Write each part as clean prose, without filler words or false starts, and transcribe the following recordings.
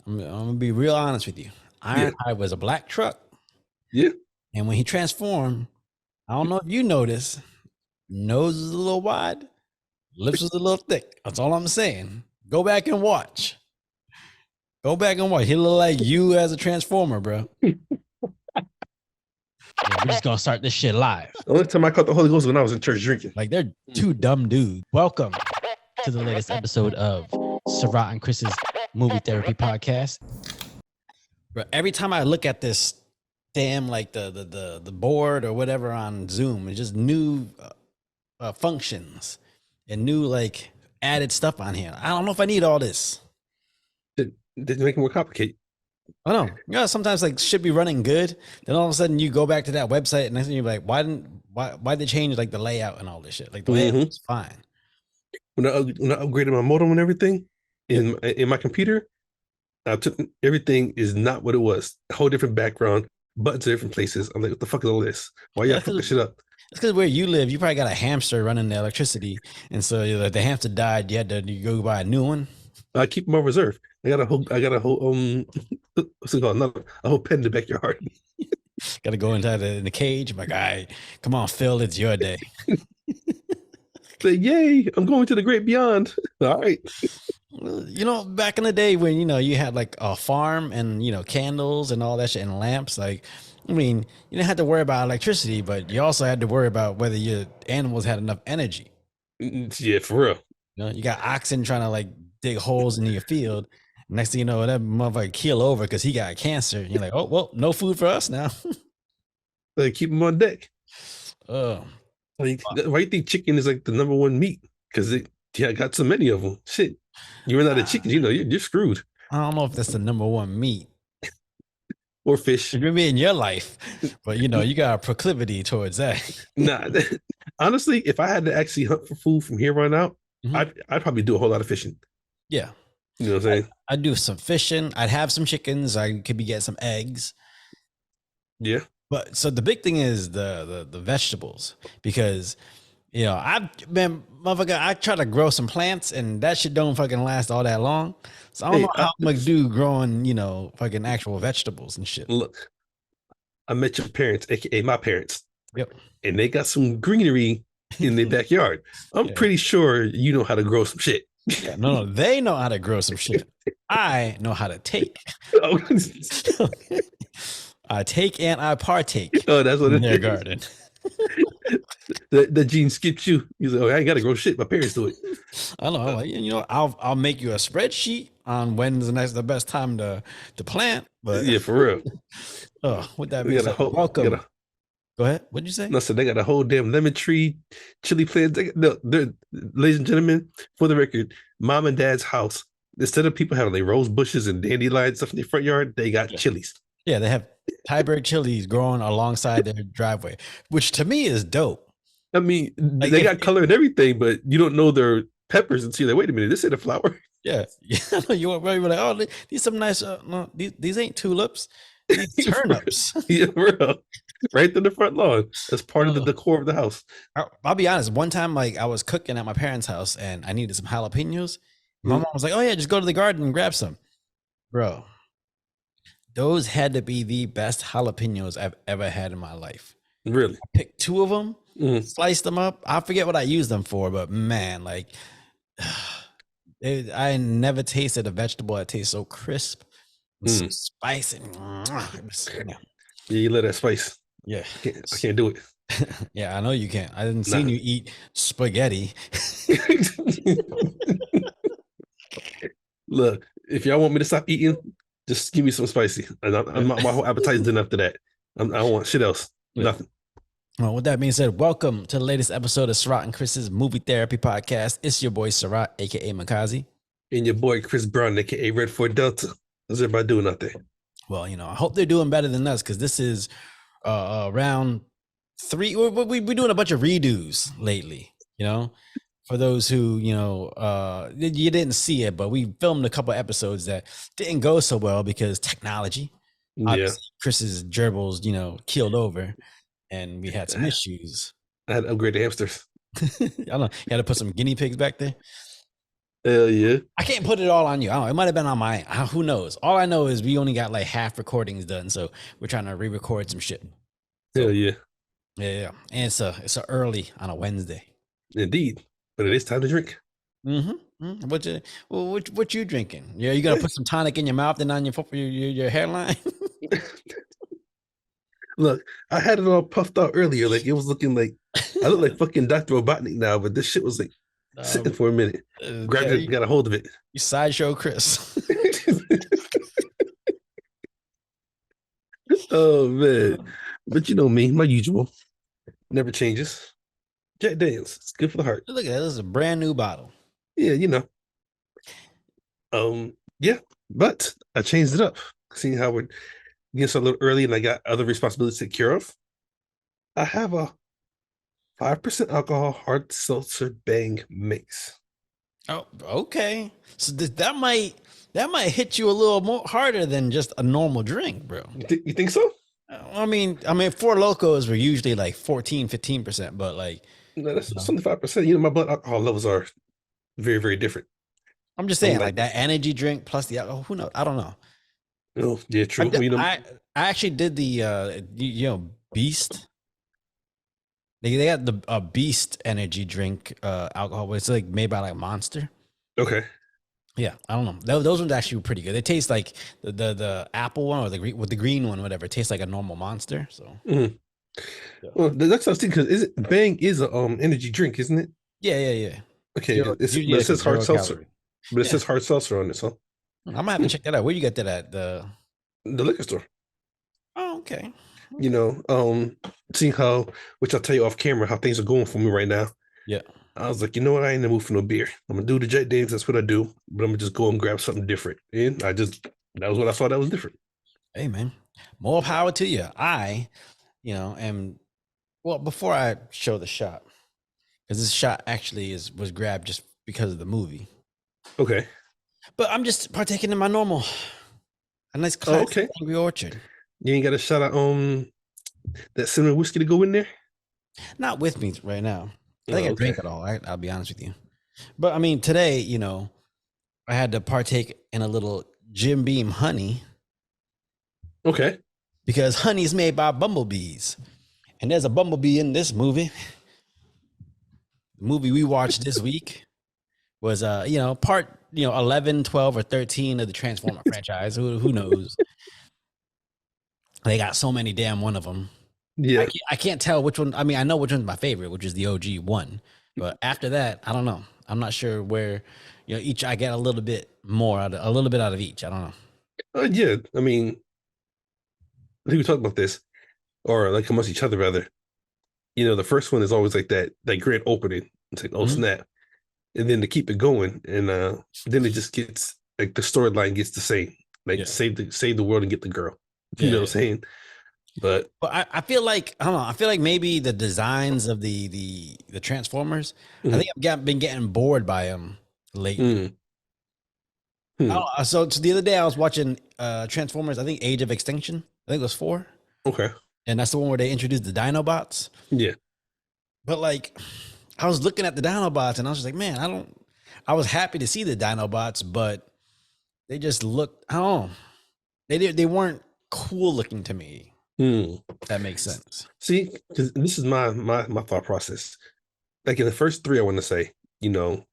I'm gonna be real honest with you. Ironhide was a black truck, Yeah. and when he transformed, I don't know if you noticed, nose was a little wide, lips was a little thick. That's all I'm saying. Go back and watch. Go back and watch. He look like you as a transformer, bro. Yeah, we're just gonna start this shit live. The only time I caught the Holy Ghost was when I was in church drinking. Like they're two dumb dudes. Welcome to the latest episode of Sarat and Chris's Movie Therapy Podcast. Bro, every time I look at this damn like the board or whatever on Zoom, it's just new functions and new like added stuff on here. I don't know if I need all this. Didn't make it more complicated. I know. Yeah, sometimes like should be running good. Then all of a sudden you go back to that website and then you're like, why they change like the layout and all this shit? Like the layout was fine. When I upgraded my modem and everything in my computer, I took everything is not what it was. A whole different background, buttons in different places. I'm like, what the fuck is all this? Why y'all fucking shit up? It's because where you live, you probably got a hamster running the electricity, and so like, the hamster died. You had to go buy a new one. I keep them on reserve. I got a whole what's it called? Not a whole pen in the backyard. Got to go inside in the cage. I'm like, all right, come on, Phil, it's your day. Say, yay! I'm going to the great beyond. All right. You know, back in the day when you had like a farm and candles and all that shit and lamps. Like, I mean, you didn't have to worry about electricity, but you also had to worry about whether your animals had enough energy. Yeah, for real. You got oxen trying to like dig holes in your field. Next thing you know, that motherfucker keel over because he got cancer. And you're like, oh well, no food for us now. They keep them on deck. Oh, why do you think chicken is like the number one meat? Because I got so many of them. Shit, you run out of chickens, you're screwed. I don't know if that's the number one meat or fish. It could be in your life, but you got a proclivity towards that. Nah, honestly, if I had to actually hunt for food from here on out, I'd probably do a whole lot of fishing. Yeah. You know what I'm saying? I'd do some fishing. I'd have some chickens. I could be getting some eggs. Yeah. But so the big thing is the vegetables, because I try to grow some plants and that shit don't fucking last all that long. So I don't know how I'm gonna do growing, fucking actual vegetables and shit. Look, I met your parents, aka my parents. Yep. And they got some greenery in their backyard. I'm pretty sure you know how to grow some shit. Yeah, no, they know how to grow some shit. I know how to take. I take and I partake. Oh, that's what in their garden. the gene skipped you. He's like, I ain't gotta grow shit. My parents do it. I know. I'll make you a spreadsheet on when's the best time to plant. But yeah, for real. Oh, with that being said, welcome. Go ahead. What'd you say? No, so they got a whole damn lemon tree, chili plants. Ladies and gentlemen, for the record, mom and dad's house, instead of people having like rose bushes and dandelions stuff in their front yard, they got chilies. Yeah, they have Thai-bird chilies growing alongside their driveway, which to me is dope. I mean, like they got color and everything, but you don't know they're peppers until you're like, wait a minute, this ain't a flower. Yeah. You were like, oh, these some nice. No, these ain't tulips. These turnips. Yeah, real. Right to the front lawn. That's part of the decor of the house. I'll be honest. One time, like I was cooking at my parents' house and I needed some jalapenos. My mom was like, "Oh yeah, just go to the garden and grab some." Bro, those had to be the best jalapenos I've ever had in my life. Really? I picked two of them, sliced them up. I forget what I used them for, but man, like I never tasted a vegetable that tastes so crisp, and so spicy. Yeah, you let that spice. Yeah, I can't do it. Yeah, I know you can't. I didn't see you eat spaghetti. Look, if y'all want me to stop eating, just give me some spicy. And my whole appetite's done after that. I don't want shit else. Nothing. Well, with that being said, welcome to the latest episode of Sarat and Chris's Movie Therapy Podcast. It's your boy Sarat, aka Makazi, and your boy Chris Brown, aka Red Fort Delta. How's everybody doing out there? Well, I hope they're doing better than us, because this is round 3. We're doing a bunch of redos lately. For those who you didn't see it, but we filmed a couple episodes that didn't go so well because technology. Obviously, Chris's gerbils, keeled over, and we had some issues. I had to upgrade the hamsters. I don't know. You had to put some guinea pigs back there. Hell yeah. I can't put it all on you. I don't know. It might have been on my. Who knows? All I know is we only got like half recordings done, so we're trying to re-record some shit. Hell So yeah. yeah, yeah. And it's a early on a Wednesday. Indeed. But it is time to drink. Mm-hmm. What you drinking? Yeah, you gonna Eh, put some tonic in your mouth and on your hairline? Look, I had it all puffed out earlier. Like it was looking like I look like fucking Dr. Robotnik now, but this shit was like sitting um, for a minute. Grabbed yeah, it, got a hold of it. you sideshow Chris. Oh man. But you know me, my usual. Never changes. Jack Daniels. It's good for the heart. Look at that. This is a brand new bottle. Yeah, you know. Yeah, but I changed it up. Seeing how we're getting so a little early and I got other responsibilities to take care of. I have a 5% alcohol hard seltzer bang mix. Oh, okay. So that might hit you a little more harder than just a normal drink, bro. You think so? I mean, Four Locos were usually like 14, 15%, but like, No, you that's know, 25%. You know, my blood alcohol levels are very, very different. I'm just I'm saying, like like, that energy drink plus the alcohol. Who knows? I don't know. oh, yeah, I true. did, Well, you know, I actually did the Beast. They got the Beast energy drink alcohol. It's like made by like Monster. okay. Yeah, I don't know. Those ones actually were pretty good. They taste like the apple one or the green one, whatever. It tastes like a normal Monster. So Mhm. yeah, Well, that's what I was thinking. Because is it Bang is a yeah, energy drink, isn't it? yeah, yeah. Okay, but Yeah, it because says hard zero seltzer. calorie. But it Yeah, says hard seltzer on it, so I'm gonna have to hmm, check that out. Where you get that at? The the liquor store. Oh, okay, You okay. know, seeing how, which I'll tell you off camera, how things are going for me right now. Yeah. I was like, you know what? I ain't in the mood for no beer. I'm gonna do the Jack Daniels. That's what I do. But I'm gonna just go and grab something different. And that was what I saw that was different. Hey, man, more power to you. Am well before I show the shot because this shot actually was grabbed just because of the movie. Okay. But I'm just partaking in my normal, a nice Oh, classic okay. Angry Orchard. You ain't got a shot of that cinnamon whiskey to go in there? Not with me right now. I think Oh, I okay. drank it all. I'll be honest with you. But I mean, today, I had to partake in a little Jim Beam honey Okay. because honey is made by bumblebees, and there's a bumblebee in this movie. The movie we watched this week was part 11, 12, or 13 of the Transformer franchise. Who knows? They got so many damn one of them. Yeah. I can't tell which one. I mean, I know which one's my favorite, which is the OG one. But after that, I don't know. I'm not sure where, each I get a little bit more a little bit out of each. I don't know. Yeah. I mean, I think we talked about this, or like amongst each other rather. You know, the first one is always like that grand opening. It's like, oh Mhm. snap. And then to keep it going, and then it just gets like the storyline gets the same. Like Yeah, save the world and get the girl. You yeah, know what I'm yeah. saying? But But I feel like I don't know. I feel like maybe the designs of the Transformers. I mm, think been getting bored by them lately. mm, mm, So the other day I was watching Transformers. I think Age of Extinction. I think it was 4, okay. and that's the one where they introduced the Dinobots. Yeah. But like, I was looking at the Dinobots, and I was just like, man, I don't. I was happy to see the Dinobots, but they just looked. I don't know. They weren't cool looking to me. Mm. That makes sense. See, because this is my thought process. Like in the first three, I want to say, you know,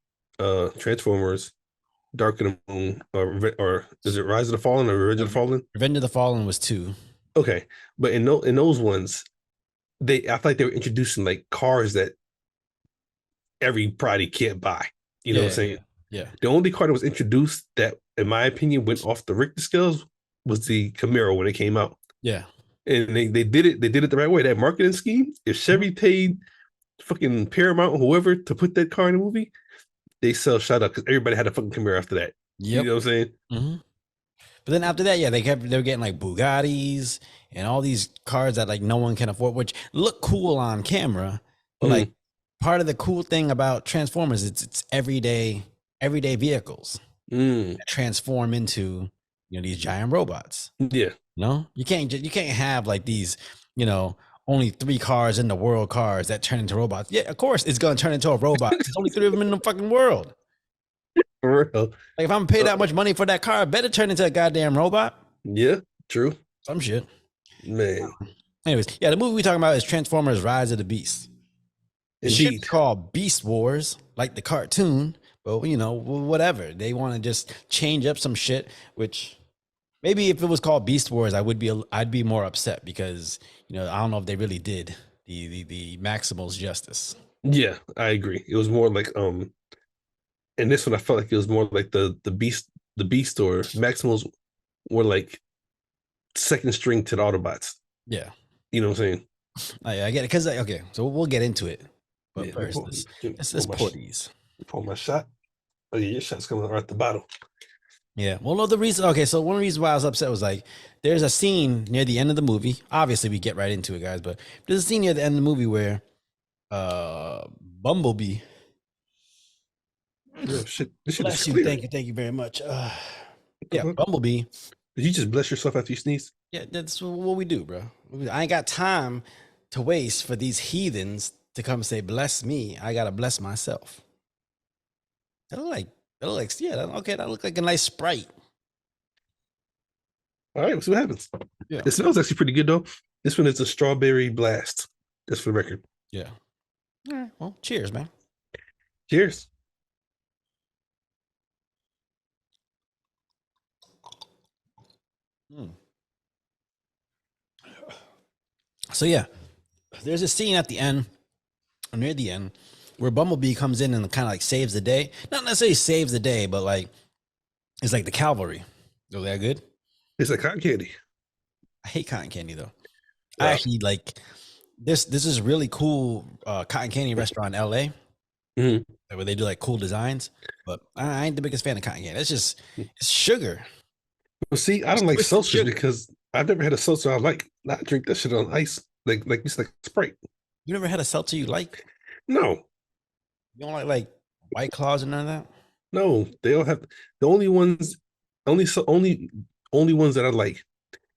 Transformers, Dark of the Moon, or is it Rise of the Fallen or Revenge of the Fallen? Revenge of the Fallen was 2. Okay, but in those ones, I feel like they were introducing like cars that everybody can't buy. You know what I'm Yeah, saying? yeah, yeah, The only car that was introduced that, in my opinion, went off the Richter scales was the Camaro when it came out. yeah. And they did it the right way. That marketing scheme, if Mhm. Chevy paid fucking Paramount or whoever to put that car in the movie, they sell shut up because everybody had a fucking Camaro after that. You Yep. know what I'm saying? hmm But then after that, yeah, they were getting like Bugattis and all these cars that like no one can afford, which look cool on camera. But like Mm, part of the cool thing about Transformers, it's everyday vehicles mm, that transform into these giant robots. yeah. You can't have like these you know only 3 cars in the world cars that turn into robots. Yeah, of course it's gonna turn into a robot. There's only 3 of them in the fucking world. For real. Like if I'm paid that much money for that car, I better turn into a goddamn robot. Yeah, true. Some shit. Man, Anyways, yeah, the movie we talking about is Transformers: Rise of the Beast. The ship is indeed. called Beast Wars, like the cartoon, but you know, whatever. They want to just change up some shit, which maybe if it was called Beast Wars, I'd be more upset because you know I don't know if they really did the Maximals justice. Yeah, I agree. It was more like and this one I felt like it was more like the beast or Maximals were like second string to the Autobots. Yeah, You know what I'm saying? I get it because okay, so we'll get into it. But Yeah, first, let's pour these. pour my shot. Oh yeah, your shot's coming right at the bottle. Yeah. Well, no, the reason. Okay, so one reason why I was upset was like there's a scene near the end of the movie. Obviously, we get right into it, guys. But there's a scene near the end of the movie where Bumblebee. Yeah, shit. This shit is Bless you. clear. Thank you very much. Yeah, Bumblebee. Did you just bless yourself after you sneeze? Yeah, that's what we do, bro. I ain't got time to waste for these heathens to come say bless me. I gotta bless myself. That look like yeah. Okay, that look like a nice Sprite. All right, we'll see what happens. Yeah, It smells actually pretty good though. This one is a strawberry blast. Just for the record. yeah. All right. Well, cheers, man. Cheers. Mm. So yeah, there's a scene at the end, or near the end, where Bumblebee comes in and kind of like saves the day. Not necessarily saves the day, but like it's like the cavalry. Oh, that good? It's like cotton candy. I hate cotton candy though. I actually like this. This is really cool cotton candy restaurant in LA Mhm. where they do like cool designs. But I ain't the biggest fan of cotton candy. It's sugar. Well, see, I It's don't like twisted seltzers sugar. because I've never had a seltzer I like. Not drink that shit on ice, like it's like Sprite. You never had a seltzer you like? No, You don't like White Claws or none of that? no, they don't have the only ones, only ones that I like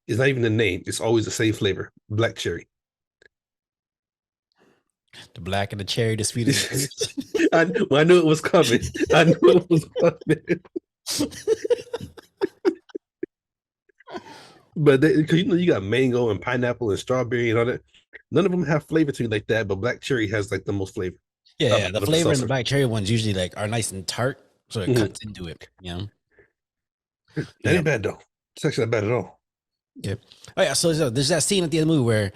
is not even the name. It's always the same flavor, black cherry. The black and the cherry, the sweet and the I knew it was coming. I knew it was coming. But because you know you got mango and pineapple and strawberry and all that, none of them have flavor to me like that. But black cherry has like the most flavor yeah, out yeah. The of the flavor in the seltzer. black cherry ones usually like are nice and tart, so it Mhm. cuts into it. You know. That Yeah. ain't bad though. It's actually not bad at all. Yeah. Oh yeah. So there's that scene at the end of the movie where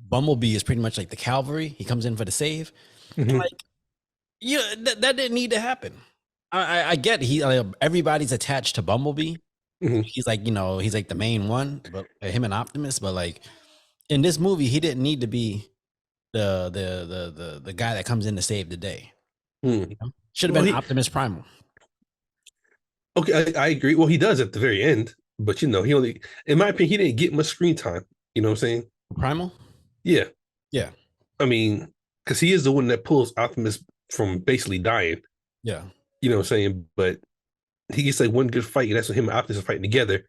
Bumblebee is pretty much like the cavalry. He comes in for the save, and Mhm. like yeah, that didn't need to happen. I get everybody's attached to Bumblebee. Mhm. He's like he's like the main one, but him and Optimus. But like in this movie, he didn't need to be the guy that comes in to save the day. Mhm. Should have Well, been he Optimus Primal. okay. I agree. Well, he does at the very end, but you know, he only, in my opinion, he didn't get much screen time. You know what I'm saying? Primal? Yeah. Yeah. I mean, because he is the one that pulls Optimus from basically dying. Yeah. You know what I'm saying? But he gets like one good fight, and that's when him and Optimus are fighting together.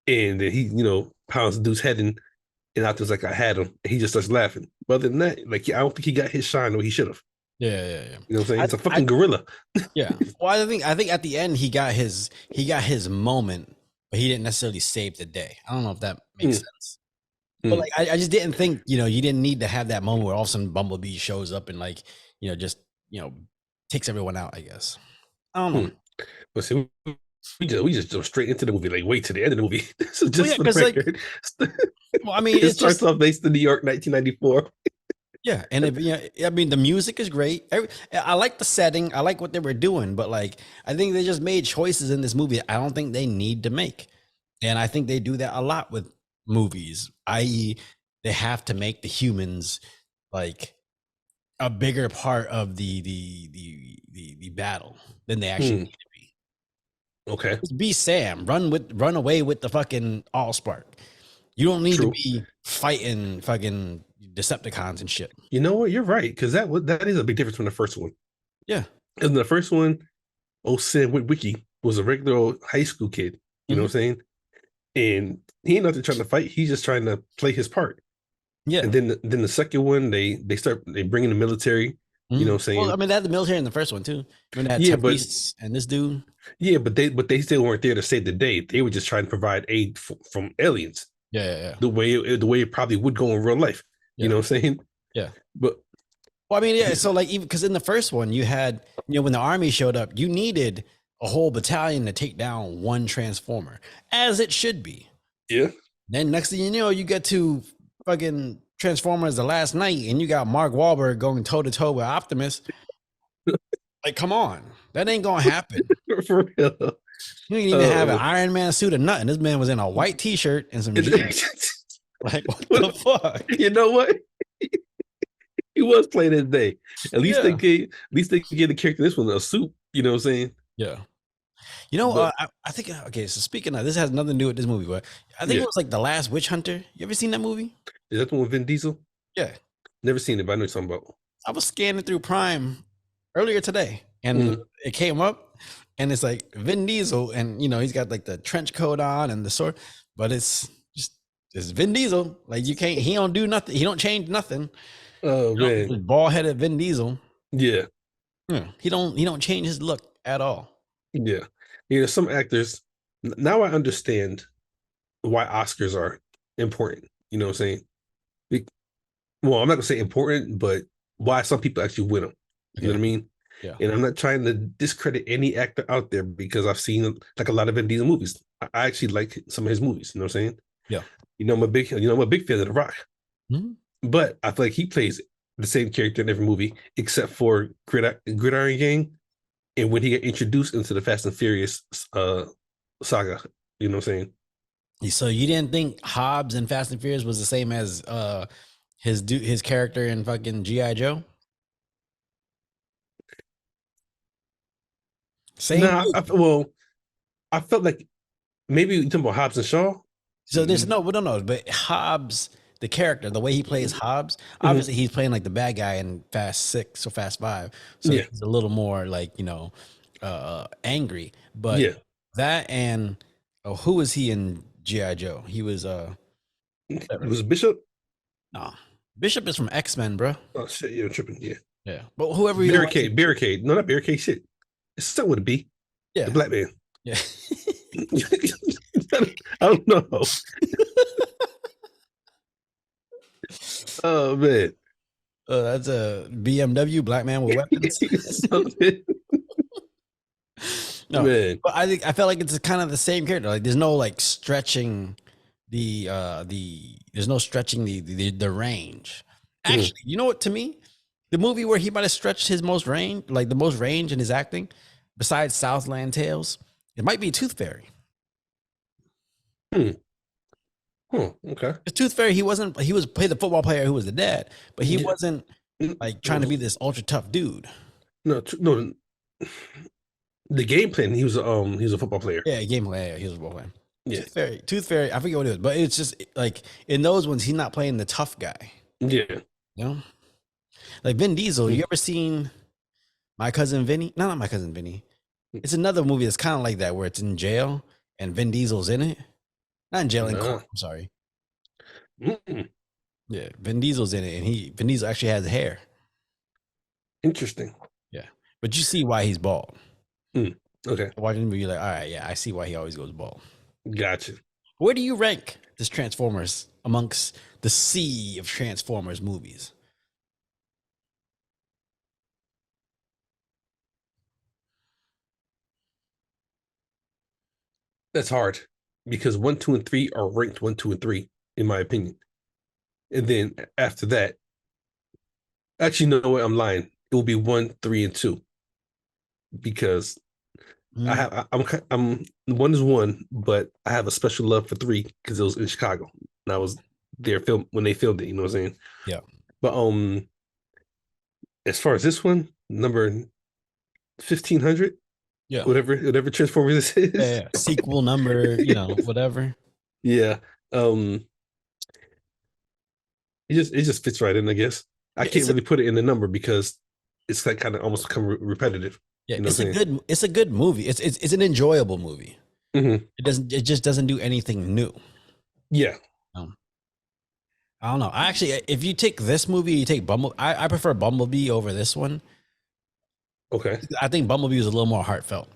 And then he, pounds the dude's head, and Optimus like, I had him. And he just starts laughing. But other than that, like, I don't think he got his shine the way he should have. Yeah. Yeah. Yeah. You know what I'm saying? It's a I fucking gorilla. yeah. Well, I think at the end he got his moment, but he didn't necessarily save the day. I don't know if that makes Mm, sense. But mm, like I just didn't think, you didn't need to have that moment where all of a sudden Bumblebee shows up and like, just, takes everyone out, I guess. I don't know. mm. But see, we just jump straight into the movie, like wait to the end of the movie. So Well, just yeah, for the because like, record, well, I mean, it it's starts just off based in New York, 1994. yeah, and I mean, the music is great. I like the setting. I like what they were doing, but like, I think they just made choices in this movie I don't think they need to make, and I think they do that a lot with movies. I.e., they have to make the humans like a bigger part of the battle than they actually Hmm. need to be. Okay, Just be Sam. Run away with the fucking Allspark. You don't need to true. be fighting fucking Decepticons and shit. You know what? You're right, because that is a big difference from the first one. Yeah. In the first one, old Sam Witwicky was a regular old high school kid. You know Mhm. what I'm saying? And he ain't nothing trying to fight. He's just trying to play his part. Yeah. And then the second one, they bring in the military. You know Mhm. what I'm Well, I saying? mean, they had the military in the first one too. When they had Yeah, but Tyrese and this dude. they still weren't there to save the day. They were just trying to provide aid from aliens Yeah, yeah, yeah, the way it probably would go in real life. You yeah, know what I'm saying? yeah. But Well, I mean, yeah. So like, even because in the first one, you had, when the army showed up, you needed a whole battalion to take down one transformer, as it should be. yeah, Then next thing you know, you get to fucking Transformers: The Last Night, and you got Mark Wahlberg going toe to toe with Optimus. Like, come on, that ain't gonna happen. for real. You didn't even have an Uh, Iron Man suit or nothing. This man was in a white T-shirt and some jeans. Like, what the fuck? you know what? He was playing his day. Yeah, At least they gave the character this one a suit. You know what I'm saying? yeah. But I think okay. So speaking of this, has nothing to do with this movie, but I think it yeah, was like The Last Witch Hunter. You ever seen that movie? is that the one with Vin Diesel? Yeah, Never seen it, but I know what you're talking about. I was scanning through Prime earlier today, and Mhm. it came up, and it's like Vin Diesel, and he's got like the trench coat on and the sword, but it's Vin Diesel. Like, he don't do nothing. He don't change nothing. Oh man, Just bald headed Vin Diesel. yeah, Yeah, he don't change his look at all. yeah. Some actors. Now I understand why Oscars are important. You know what I'm saying? Be- Well, I'm not gonna say important, but why some people actually win them. You know Yeah, what I mean? yeah, And I'm not trying to discredit any actor out there because I've seen like a lot of Vin Diesel movies. I actually like some of his movies. You know what I'm saying? yeah. I'm a big fan of The Rock, Mhm. but I feel like he plays the same character in every movie except for Gridiron Gang and when he got introduced into the Fast and Furious saga. You know what I'm saying? So you didn't think Hobbs in Fast and Furious was the same as his character in fucking GI Joe? Same Nah, dude. well, I felt like maybe you're talking about Hobbs and Shaw. So there's no, we don't know, but Hobbs, the character, the way he plays Hobbs, Mhm. obviously he's playing like the bad guy in Fast Six or Fast Five, so Yeah, he's a little more like angry. But yeah. that and who was he in GI Joe? He was It whatever. was Bishop. No, Bishop is from X Men, bro. Oh shit, you're tripping. Yeah, Yeah, but whoever he was, Barricade. No, not Barricade. Shit, it's something with a B. The yeah, black man. yeah. I don't know. Oh man. That's a BMW, black man with weapons. Something. No, Man. but I felt like it's kind of the same character. Like, there's no like stretching there's no stretching the range. Mhm. Actually, you know what? To me, the movie where he might have stretched his most range, like the most range in his acting, besides Southland Tales, it might be Tooth Fairy. Hmm. Okay. Because Tooth Fairy, he was played the football player who was the dad, but he Yeah. wasn't like trying to be this ultra tough dude. No. The game plan. He was a football player. Yeah, game player. He was a football player. Yeah. Tooth Fairy. I forget what it was, but it's just like in those ones, he's not playing the tough guy. Yeah. You know, like Vin Diesel. Hmm. You ever seen My Cousin Vinny? No, not My Cousin Vinny. It's another movie that's kind of like that, where it's in jail and Vin Diesel's in it. Not in jail, in Nah. court. I'm sorry. Mm-mm. Yeah, Vin Diesel's in it, and Vin Diesel actually has hair. Interesting. Yeah, but you see why he's bald. Hmm. Okay. Watching the movie, you're like, all right, yeah, I see why he always goes bald. Gotcha. Where do you rank this Transformers amongst the sea of Transformers movies? That's hard because one, two, and three are ranked one, two, and three, in my opinion. And then after that, actually, no way, I'm lying. It will be one, three, and two because Mm, I'm one is one, but I have a special love for three because it was in Chicago and I was there film when they filmed it. You know what I'm saying? yeah, But as far as this one, number 1500, yeah, whatever Transformers this yeah, is, yeah. Sequel number, whatever. yeah, um, it just fits right in. I guess I Yeah, can't really put it in the number because it's like kind of almost become repetitive. yeah, You know what I'm saying? it's a good movie. It's an enjoyable movie. Hmm. It just doesn't do anything new. Yeah, Um, I don't know. I actually, if you take this movie, you take Bumble. I prefer Bumblebee over this one. Okay. I think Bumblebee was a little more heartfelt.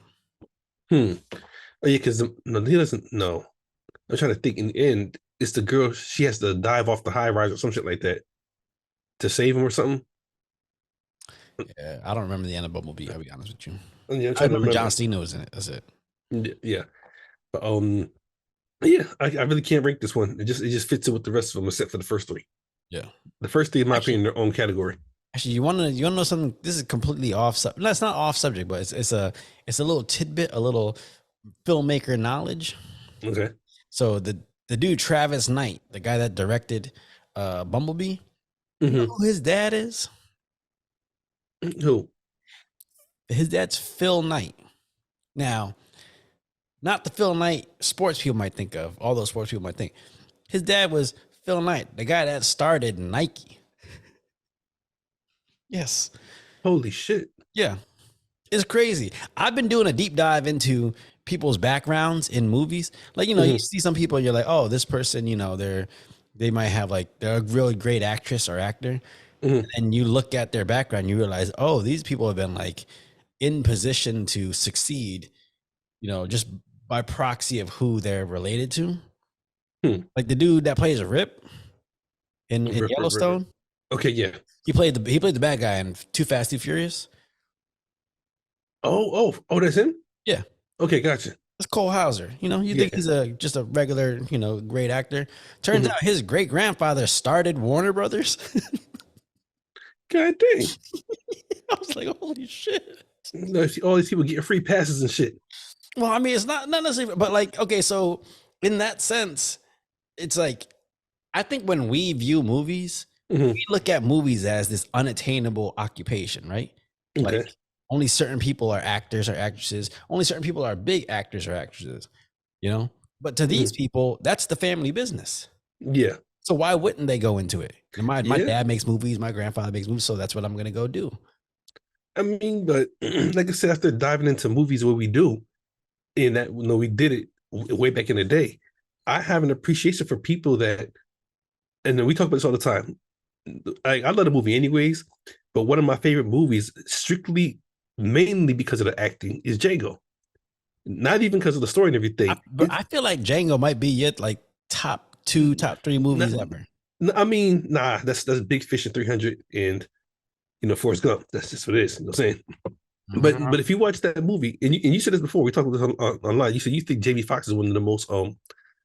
Hmm. Oh yeah, because no, he doesn't know. I'm trying to think. In the end, it's the girl. She has to dive off the high rise or some shit like that to save him or something. Yeah, I don't remember the end of Bumblebee. I'll be honest with you. Yeah, I'm I trying to remember John remember. Cena was in it. That's it. Yeah, but yeah, I really can't rank this one. It just fits in with the rest of them except for the first three. Yeah. The first three, in my Actually, opinion, are their own category. you want to know something? This is completely off. No, it's not off subject, but it's a little tidbit, a little filmmaker knowledge. Okay. So the dude Travis Knight, the guy that directed Bumblebee, you know Hmm. who his dad is? Who? His dad's Phil Knight. Now, not the Phil Knight sports people might think of, all those sports people might think. His dad was Phil Knight, the guy that started Nike. Yes. Holy shit. Yeah. It's crazy. I've been doing a deep dive into people's backgrounds in movies. Like, you Hmm. see some people, you're like, oh, this person, they might have like they're a really great actress or actor. Hmm. And you look at their background, you realize, oh, these people have been like in position to succeed, just by proxy of who they're related to. Hmm. Like the dude that plays Rip in Rip, rip, rip, rip. Yellowstone, Okay, yeah. he played the bad guy in Too Fast, Too Furious. Oh, that's him? Yeah. Okay, gotcha. It's Cole Hauser. You think Yeah. he's just a regular, great actor. Turns Hmm. out his great grandfather started Warner Brothers. God dang. I was like, holy shit. No, see all these people getting free passes and shit. Well, I mean, it's not necessarily, but like, okay, so in that sense, it's like I think when we view movies, Hmm. we look at movies as this unattainable occupation, right? Like Okay. only certain people are actors or actresses. Only certain people are big actors or actresses, you know? But to these Hmm. people, that's the family business. Yeah. So why wouldn't they go into it? And my Yeah. dad makes movies, my grandfather makes movies, so that's what I'm gonna go do. I mean, but like I said, after diving into movies, what we do, in that, we did it way back in the day. I have an appreciation for people that, and then we talk about this all the time. I love the movie anyways, but one of my favorite movies, strictly mainly because of the acting, is Django. Not even because of the story and everything. But I feel like Django might be yet like top two, top three movies Not, ever. I mean, nah, that's Big Fish and 300 and Forrest Gump. That's just what it is. You know what I'm saying? But if you watch that movie, and you said this before, we talked about this online. You said you think Jamie Foxx is one of the most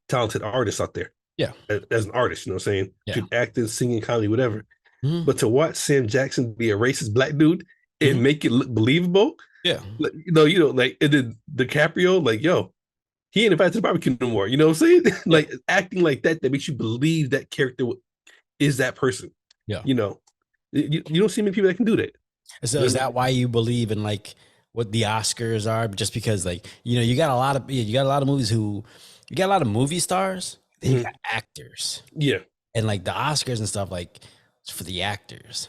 talented artists out there Yeah, as an artist. You know what I'm saying? yeah. Between acting, singing, comedy, whatever. Mhm, But to watch Sam Jackson be a racist black dude mhm. and make it look believable, Yeah, like, like, and then DiCaprio, like, yo, he ain't invited to the barbecue no more. You know what I'm saying? yeah, Like acting like that makes you believe that character is that person. yeah. You know, you don't see many people that can do that. So is that why you believe in like what the Oscars are? Just because like you got a lot of movies you got a lot of movie stars, then you Mhm. got actors, Yeah, and like the Oscars and stuff like it's for the actors,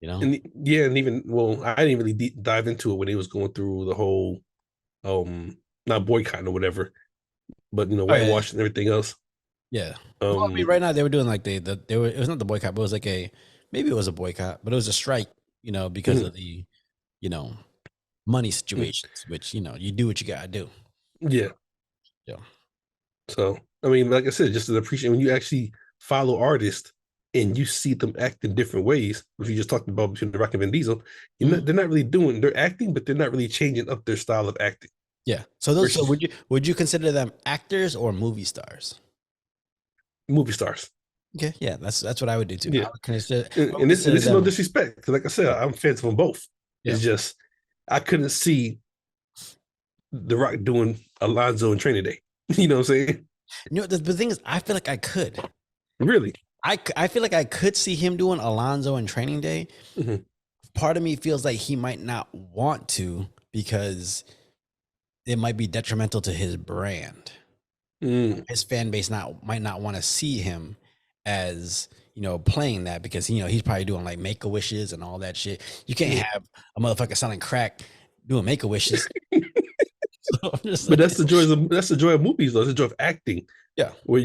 you know? and even, well, I didn't really dive into it when he was going through the whole not boycotting or whatever, but Oh yeah, whitewashing and everything else. yeah. Well, I mean, Um, right now they were doing like they were it was not the boycott, but it was like maybe it was a boycott, but it was a strike, because mhm, of the you know money situations, which you do what you gotta do. yeah. Yeah. So I mean, like I said, just to appreciate when you actually follow artists and you see them act in different ways, which we just talked about between The Rock and Vin Diesel, Mhm. they're not really doing, they're acting, but they're not really changing up their style of acting. Yeah. So Versus would you consider them actors or movie stars? movie stars. Okay, yeah, that's what I would do too. I Yeah. would consider And, I would and this and consider this is no them. disrespect, because like I said, I'm fans of them both. Yeah. It's just I couldn't see The Rock doing Alonzo in Training Day. You know what I'm saying? The thing is, I feel like I could. Really? I feel like I could see him doing Alonzo in Training Day. Hmm. Part of me feels like he might not want to because it might be detrimental to his brand. Mm. His fan base might not want to see him as playing that because he's probably doing like make a wishes and all that shit. You can't Yeah. have a motherfucker selling crack doing make a wishes. So I'm just But saying, that's the joy of movies, though. It's the joy of acting, yeah, where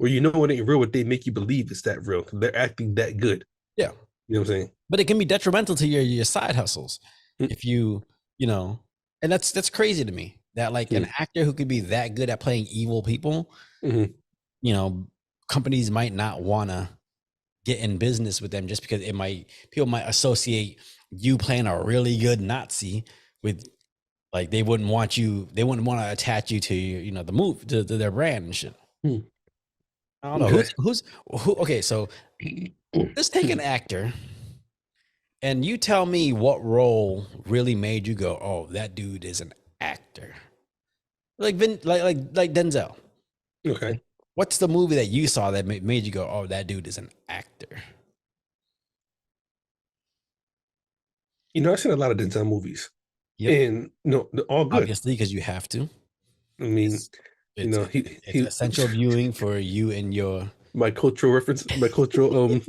where you know it ain't real, but they make you believe it's that real. They're acting that good. Yeah. You know what I'm saying? But it can be detrimental to your side hustles Mm, if you know, and that's crazy to me that like an mm, actor who could be that good at playing evil people, mm, you know, companies might not want to get in business with them just because people might associate you playing a really good Nazi with like they wouldn't want to attach you to the move to their brand and shit. mm. I don't know Okay. who. Okay, so let's take an actor and you tell me what role really made you go, oh, that dude is an actor. Like like Denzel. Okay. Like, what's the movie that you saw that made you go, oh, that dude is an actor? I've seen a lot of Denzel movies, Yep. and they're all good. Obviously, because you have to. I mean, It's it's it's he essential viewing for you and your my cultural reference, my cultural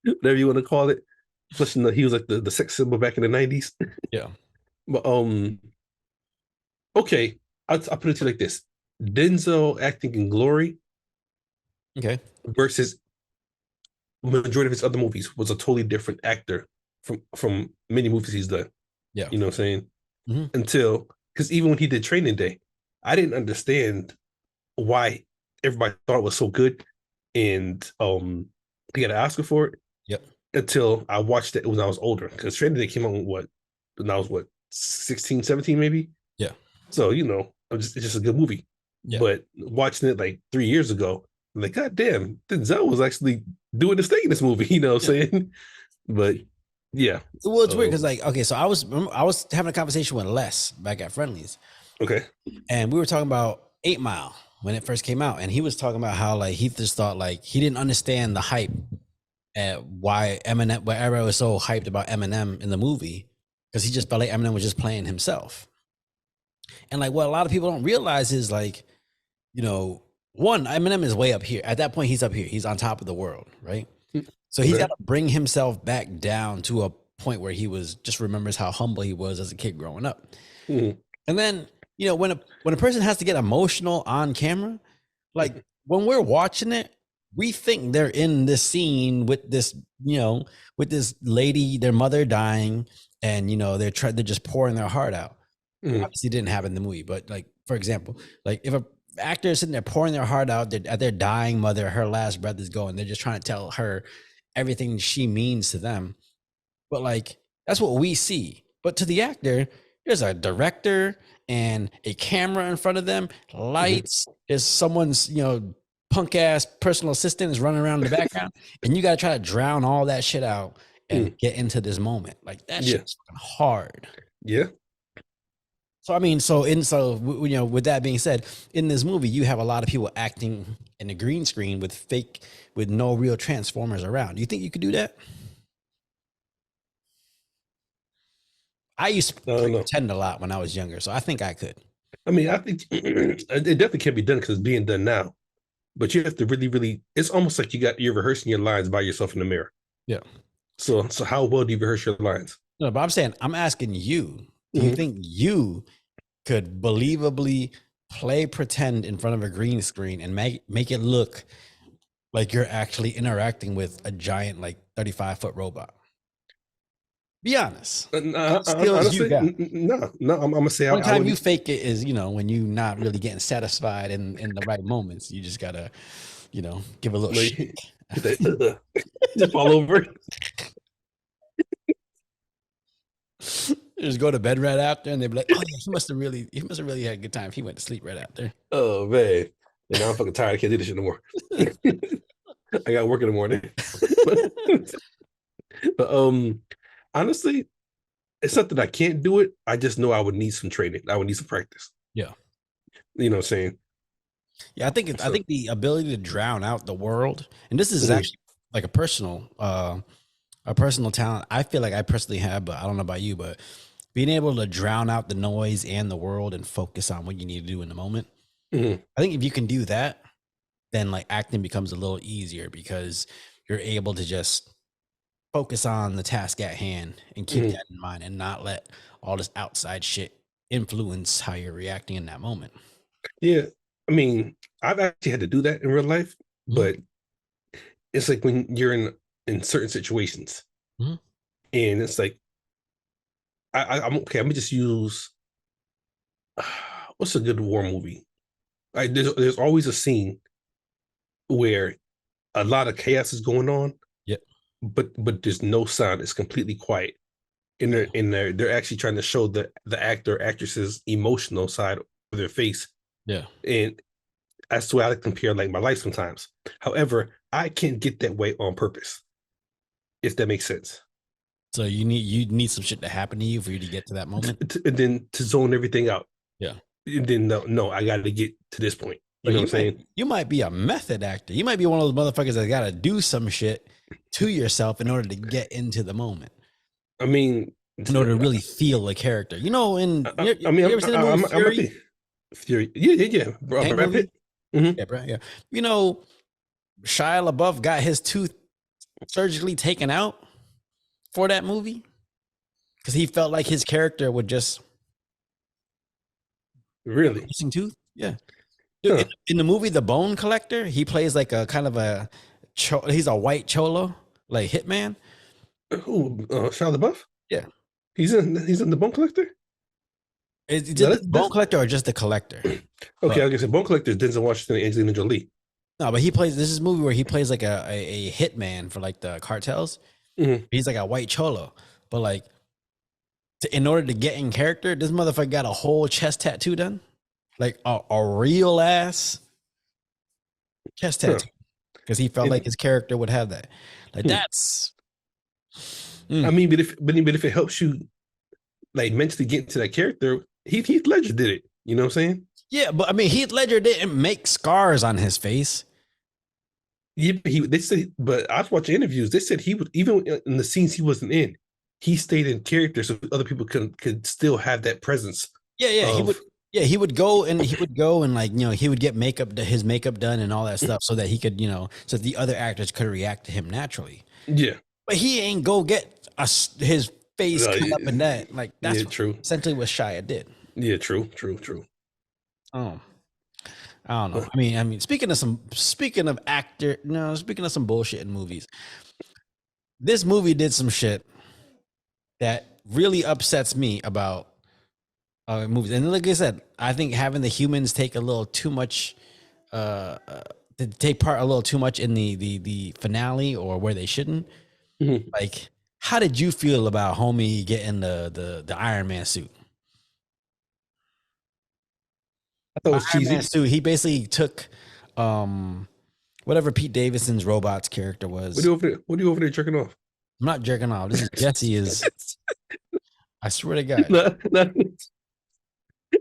whatever you want to call it. Plus, he was like the sex symbol back in the 90s. yeah. But okay, I'll put it to you like this: Denzel acting in Glory Okay. versus majority of his other movies was a totally different actor from many movies he's done. Yeah. You know what I'm saying? Hmm. Until because even when he did Training Day, I didn't understand why everybody thought it was so good, and he got an Oscar for it Yep. until I watched it when I was older. Because Training Day came out when I was 16, 17 maybe. Yeah. So it's just a good movie. Yeah. But watching it like 3 years ago, I'm like, God damn, Denzel was actually doing this thing in this movie. You know what I'm Yeah. saying? But yeah. Well, it's weird because like okay, so I was having a conversation with Les back at Friendlies, Okay. and we were talking about 8 Mile when it first came out, and he was talking about how like he just thought like he didn't understand the hype at why Eminem, why everyone was so hyped about Eminem in the movie, because he just felt like Eminem was just playing himself. And like what a lot of people don't realize is like, one, Eminem is way up here. At that point, he's up here. He's on top of the world, right? So he's got Okay. to bring himself back down to a point where he was just remembers how humble he was as a kid growing up. Mhm. And then, when a person has to get emotional on camera, like when we're watching it, we think they're in this scene with this, with this lady, their mother dying, and they're just pouring their heart out. Mhm. Obviously, didn't happen in the movie, but like for example, like if a actor is sitting there pouring their heart out at their dying mother, her last breath is going, they're just trying to tell her everything she means to them. But like that's what we see. But to the actor, there's a director and a camera in front of them, Mhm. lights. There's someone's punk ass personal assistant is running around in the background, and you got to try to drown all that shit out and Mhm. get into this moment. Like that Yeah. shit's fucking hard. Yeah. So I mean, with that being said, in this movie, you have a lot of people acting in a green screen with no real transformers around. Do you think you could do that? I used to I don't know. pretend a lot when I was younger, so I think I could. I mean, I think it definitely can be done because it's being done now. But you have to really, really. It's almost like you're rehearsing your lines by yourself in the mirror. Yeah. So how well do you rehearse your lines? No, but I'm asking you, do you Mhm. think you could believably play pretend in front of a green screen and make it look like you're actually interacting with a giant, like 35-foot robot? Be honest. What skills you Honestly, got? no, no. I'm gonna say Only I time you wouldn't. fake it is, when you not really getting satisfied in the right moments. You just gotta, give a little Like, shake. just fall over. Just go to bed right after, and they'd be like, "Oh yeah, he must have really had a good time if he went to sleep right after." Oh man, and now I'm fucking tired. I can't do this shit no more. I got work in the morning. but, but honestly, it's not that I can't do it. I just know I would need some training. I would need some practice. Yeah, You know what I'm saying? yeah. I So think the ability to drown out the world, and this is mhm, actually like a personal talent. I feel like I personally have, but I don't know about you. But being able to drown out the noise and the world and focus on what you need to do in the moment. mhm, I think if you can do that, then like acting becomes a little easier because you're able to just focus on the task at hand and keep mhm. that in mind and not let all this outside shit influence how you're reacting in that moment. Yeah. I mean, I've actually had to do that in real life, Mhm, but it's like when you're in certain situations, mhm. and it's like I'm okay. I'm gonna just use what's a good war movie? There's always a scene where a lot of chaos is going on, Yep. but there's no sound. It's completely quiet. And Yeah. they're actually trying to show the actor or actress's emotional side of their face. Yeah. And that's the way I compare like my life sometimes. However, I can't get that way on purpose, if that makes sense. So you need some shit to happen to you for you to get to that moment. And then to zone everything out. Yeah. And then no, I gotta get to this point. You But know what I'm saying? you might be a method actor. You might be one of those motherfuckers that got to do some shit to yourself in order to get into the moment, I mean, in order to really feel a character. You know, in I mean, you ever seen the movie I might Fury, be Fury. Yeah. Tank Brad movie? Pitt. Mm-hmm. Yeah, bro. Yeah. You know, Shia LaBeouf got his tooth surgically taken out for that movie because he felt like his character would just Really? missing tooth. Yeah. Dude, Huh? in the movie The Bone Collector, he plays like a kind of a he's a white cholo, like hitman. Who? Shia LaBeouf? Yeah. He's in the Bone Collector. Is it No, just the Bone that's Collector or just the Collector? okay. But I guess Bone Collector is Denzel Washington and Angelina Jolie. no, but he plays this is a movie where he plays like a hitman for like the cartels. Mm-hmm. He's like a white cholo, but like in order to get in character, this motherfucker got a whole chest tattoo done, like a real ass chest Huh. tattoo, because he felt like And, his character would have that. Like hmm. that's I mm. mean, but if it helps you like mentally get into that character, Heath Ledger did it. You know what I'm saying? Yeah, but I mean, Heath Ledger didn't make scars on his face. Yeah, they said, but I was watching interviews. They said he would even in the scenes he wasn't in, he stayed in character so other people could still have that presence Yeah, he would. of Yeah, he would go and like he would get his makeup done and all that stuff so that he could so that the other actors could react to him naturally. yeah, But he ain't go get his face cut up yeah, in that. Like yeah, that's true, essentially what Shia did. yeah, true. Oh, I don't know. I mean, speaking of actor, no, speaking of some bullshit in movies, this movie did some shit that really upsets me about movies. And like I said, I think having the humans take a little too much, to take part a little too much in the finale or where they shouldn't. Mhm. Like, how did you feel about homie getting the Iron Man suit? I thought it By was Iron Man cheesy. suit, he basically took um whatever Pete Davidson's robot's character What was. are you over there? What are you over there jerking off? I'm not jerking off. This is Jesse is. I swear to God. No, no.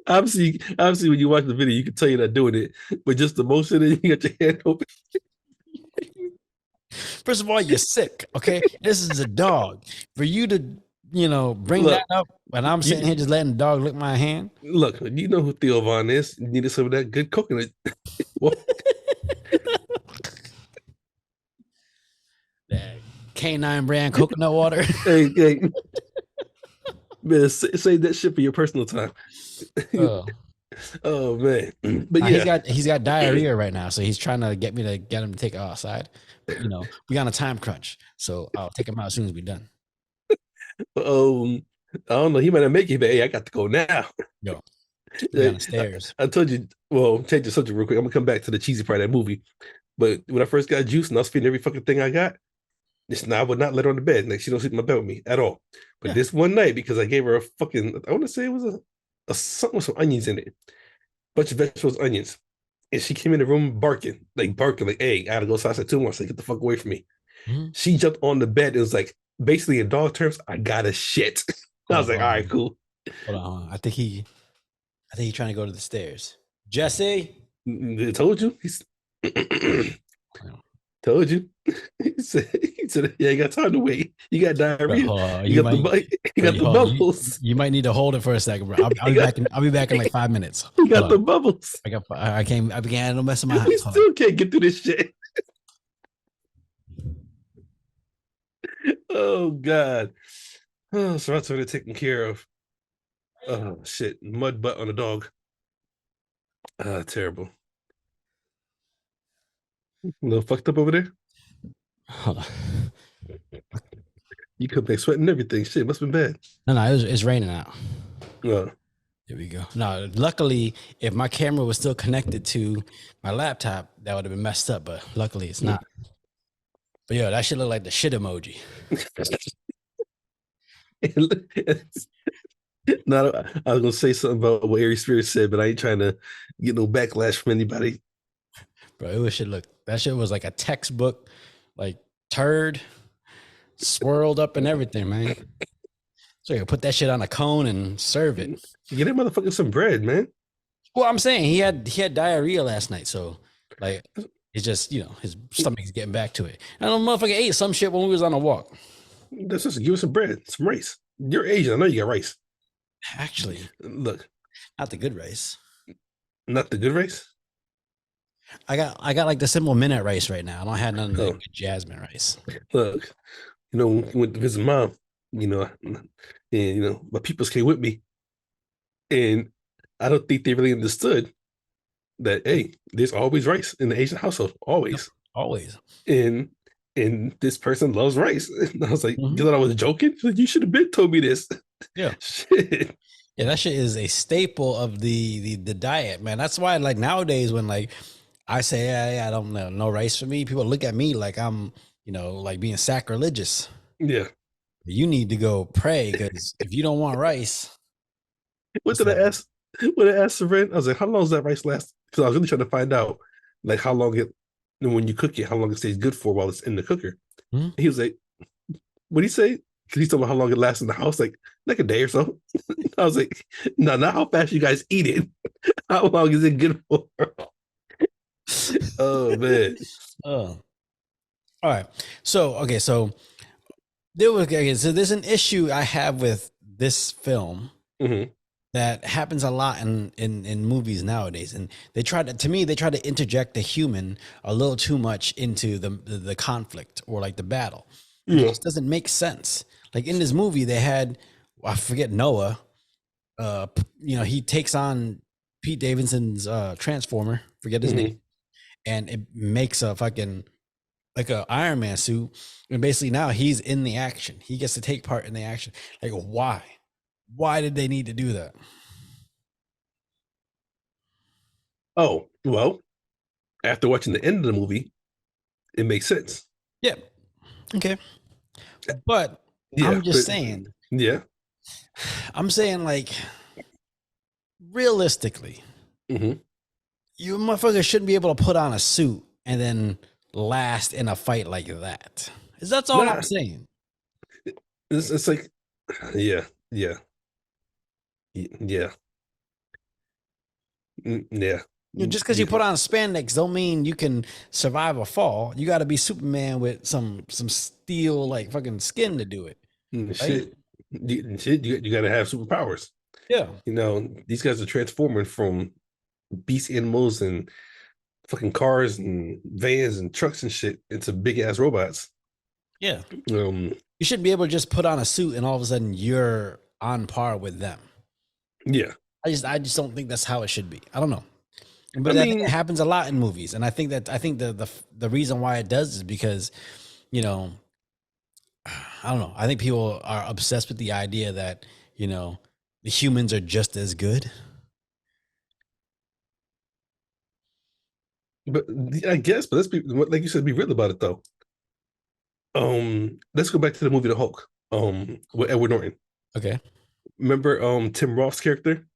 Obviously, when you watch the video, you can tell you're not doing it, but just the motion that you got your hand open. First of all, you're sick. Okay, this is a dog. For you to bring that Look, up, and I'm sitting you here just letting the dog lick my hand. look. You know who Theo Von is. You needed some of that good coconut. Well, That Canine brand coconut water. hey, man, save that shit for your personal time. Oh. Oh man, but He's yeah, got diarrhea right now, so he's trying to get me to get him to take it outside. But we got a time crunch, so I'll take him out as soon as we're done. I don't know. He might not make it, but hey, I got to go now. Yo, we I, down the stairs. I told you. Well, change the subject real quick. I'm gonna come back to the cheesy part of that movie. But when I first got juice and I was feeding every fucking thing I got, I would not let her on the bed. Like she don't sleep in my bed with me at all. But Yeah. this one night, because I gave her a fucking, I want to say it was a something with some onions in it, bunch of vegetables, onions, and she came in the room barking, like, hey, I gotta go outside. I said to her, I said, get the fuck away from me. Mhm. She jumped on the bed. It was like basically in dog terms, I got a shit. I was like, all right, cool. Hold on. I think he's trying to go to the stairs. Jesse. I told you. He's told you. He said, yeah, you got time to wait. You got Bro, diarrhea. hold on. You got you got the Hold on. bubbles. You might need to hold it for a second, bro. I'll You be back got, I'll be back in like 5 minutes. you Hold got the on. bubbles. I began no mess in my We house. Hold on. still can't get through this shit. Oh God. Oh, so that's what they're taking care of. Oh shit. Mud butt on a dog. Terrible. A little fucked up over there. Hold on. You come back sweating everything. Shit, must have been bad. No, no, it's raining out. Uh, Here we go. No, luckily, if my camera was still connected to my laptop, that would have been messed up. But luckily, it's not. But yeah, that should look like the shit emoji. no, I was gonna say something about what Aries Spirit said, but I ain't trying to get no backlash from anybody. Bro, it was shit. Look, that shit was like a textbook, like turd, swirled up and everything, man. So you can put that shit on a cone and serve it. Get that motherfucker some bread, man. Well, I'm saying he had diarrhea last night, so like it's just his stomach's getting back to it. I don't know, motherfucker ate some shit when we was on a walk. That's just give us some bread, some rice. You're Asian. I know you got rice. Actually, Look, not the good rice. not the good rice. I got like the simple minute rice right now. I don't have none of the Oh. good jasmine rice. Look, went to visit mom, and my peoples came with me, and I don't think they really understood that hey, there's always rice in the Asian household, always. Always. And this person loves rice. And I was like, Mhm. you thought I was joking? Like, you should have been told me this. Yeah. Shit. Yeah, that shit is a staple of the diet, man. That's why like nowadays when like I say I don't know no rice for me, people look at me like I'm like being sacrilegious. Yeah. You need to go pray because if you don't want rice, What did I ask? When I asked Seren, I was like, how long does that rice last? Because I was really trying to find out like how long it when you cook it, how long it stays good for while it's in the cooker. Mhm. He was like, what did he say? Because he's talking about how long it lasts in the house, like a day or so. I was like, no, not how fast you guys eat it. How long is it good for? Oh man. Oh. All right. So okay, so there's an issue I have with this film Mm-hmm. that happens a lot in movies nowadays, and they try to interject the human a little too much into the conflict or like the battle. It Yeah. just doesn't make sense. Like in this movie, they had I forget Noah. He takes on Pete Davidson's transformer. Forget his Mm-hmm. name, and it makes a fucking like a Iron Man suit, and basically now he's in the action. He gets to take part in the action. Like why? Why did they need to do that? Oh, well, after watching the end of the movie, it makes sense. Yeah. Okay. But Yeah, I'm just but saying, yeah. like realistically, Mm-hmm. you motherfucker shouldn't be able to put on a suit and then last in a fight like that. Is that's all I'm Nah, saying. it's like, yeah, yeah, yeah, yeah. Just because you put on spandex don't mean you can survive a fall. You got to be Superman with some steel like fucking skin to do it, right? Shit, you got to have superpowers. Yeah. These guys are transforming from beast animals and fucking cars and vans and trucks and shit into big ass robots. Yeah. Um, You shouldn't be able to just put on a suit and all of a sudden you're on par with them. yeah. I just don't think that's how it should be. I don't know. I But I think it mean, happens a lot in movies, and I think the reason why it does is because, you know, I don't know. I think people are obsessed with the idea that the humans are just as good. but I guess, but let's be like you said, be real about it though. Let's go back to the movie The Hulk. With Edward Norton. Okay. Remember, Tim Roth's character?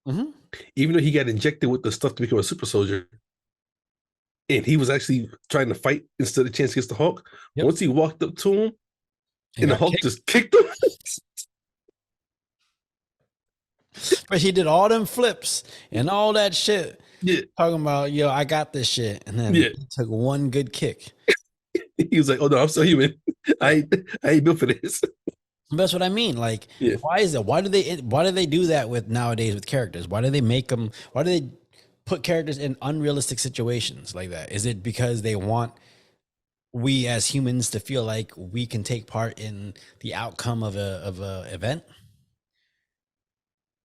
Mm-hmm. Even though he got injected with the stuff to become a super soldier, and he was actually trying to fight instead of chance against the Hulk. Yep. Once he walked up to him, and the got Hulk kicked. just kicked him. But he did all them flips and all that shit, Yeah, talking about I got this shit, and then yeah. he took one good kick. He was like, "Oh no, I'm so human. I ain't built for this." That's what I mean. Like, Yeah, why is it? Why do they do that with nowadays with characters? Why do they make them? Why do they put characters in unrealistic situations like that? Is it because they want we as humans to feel like we can take part in the outcome of a event?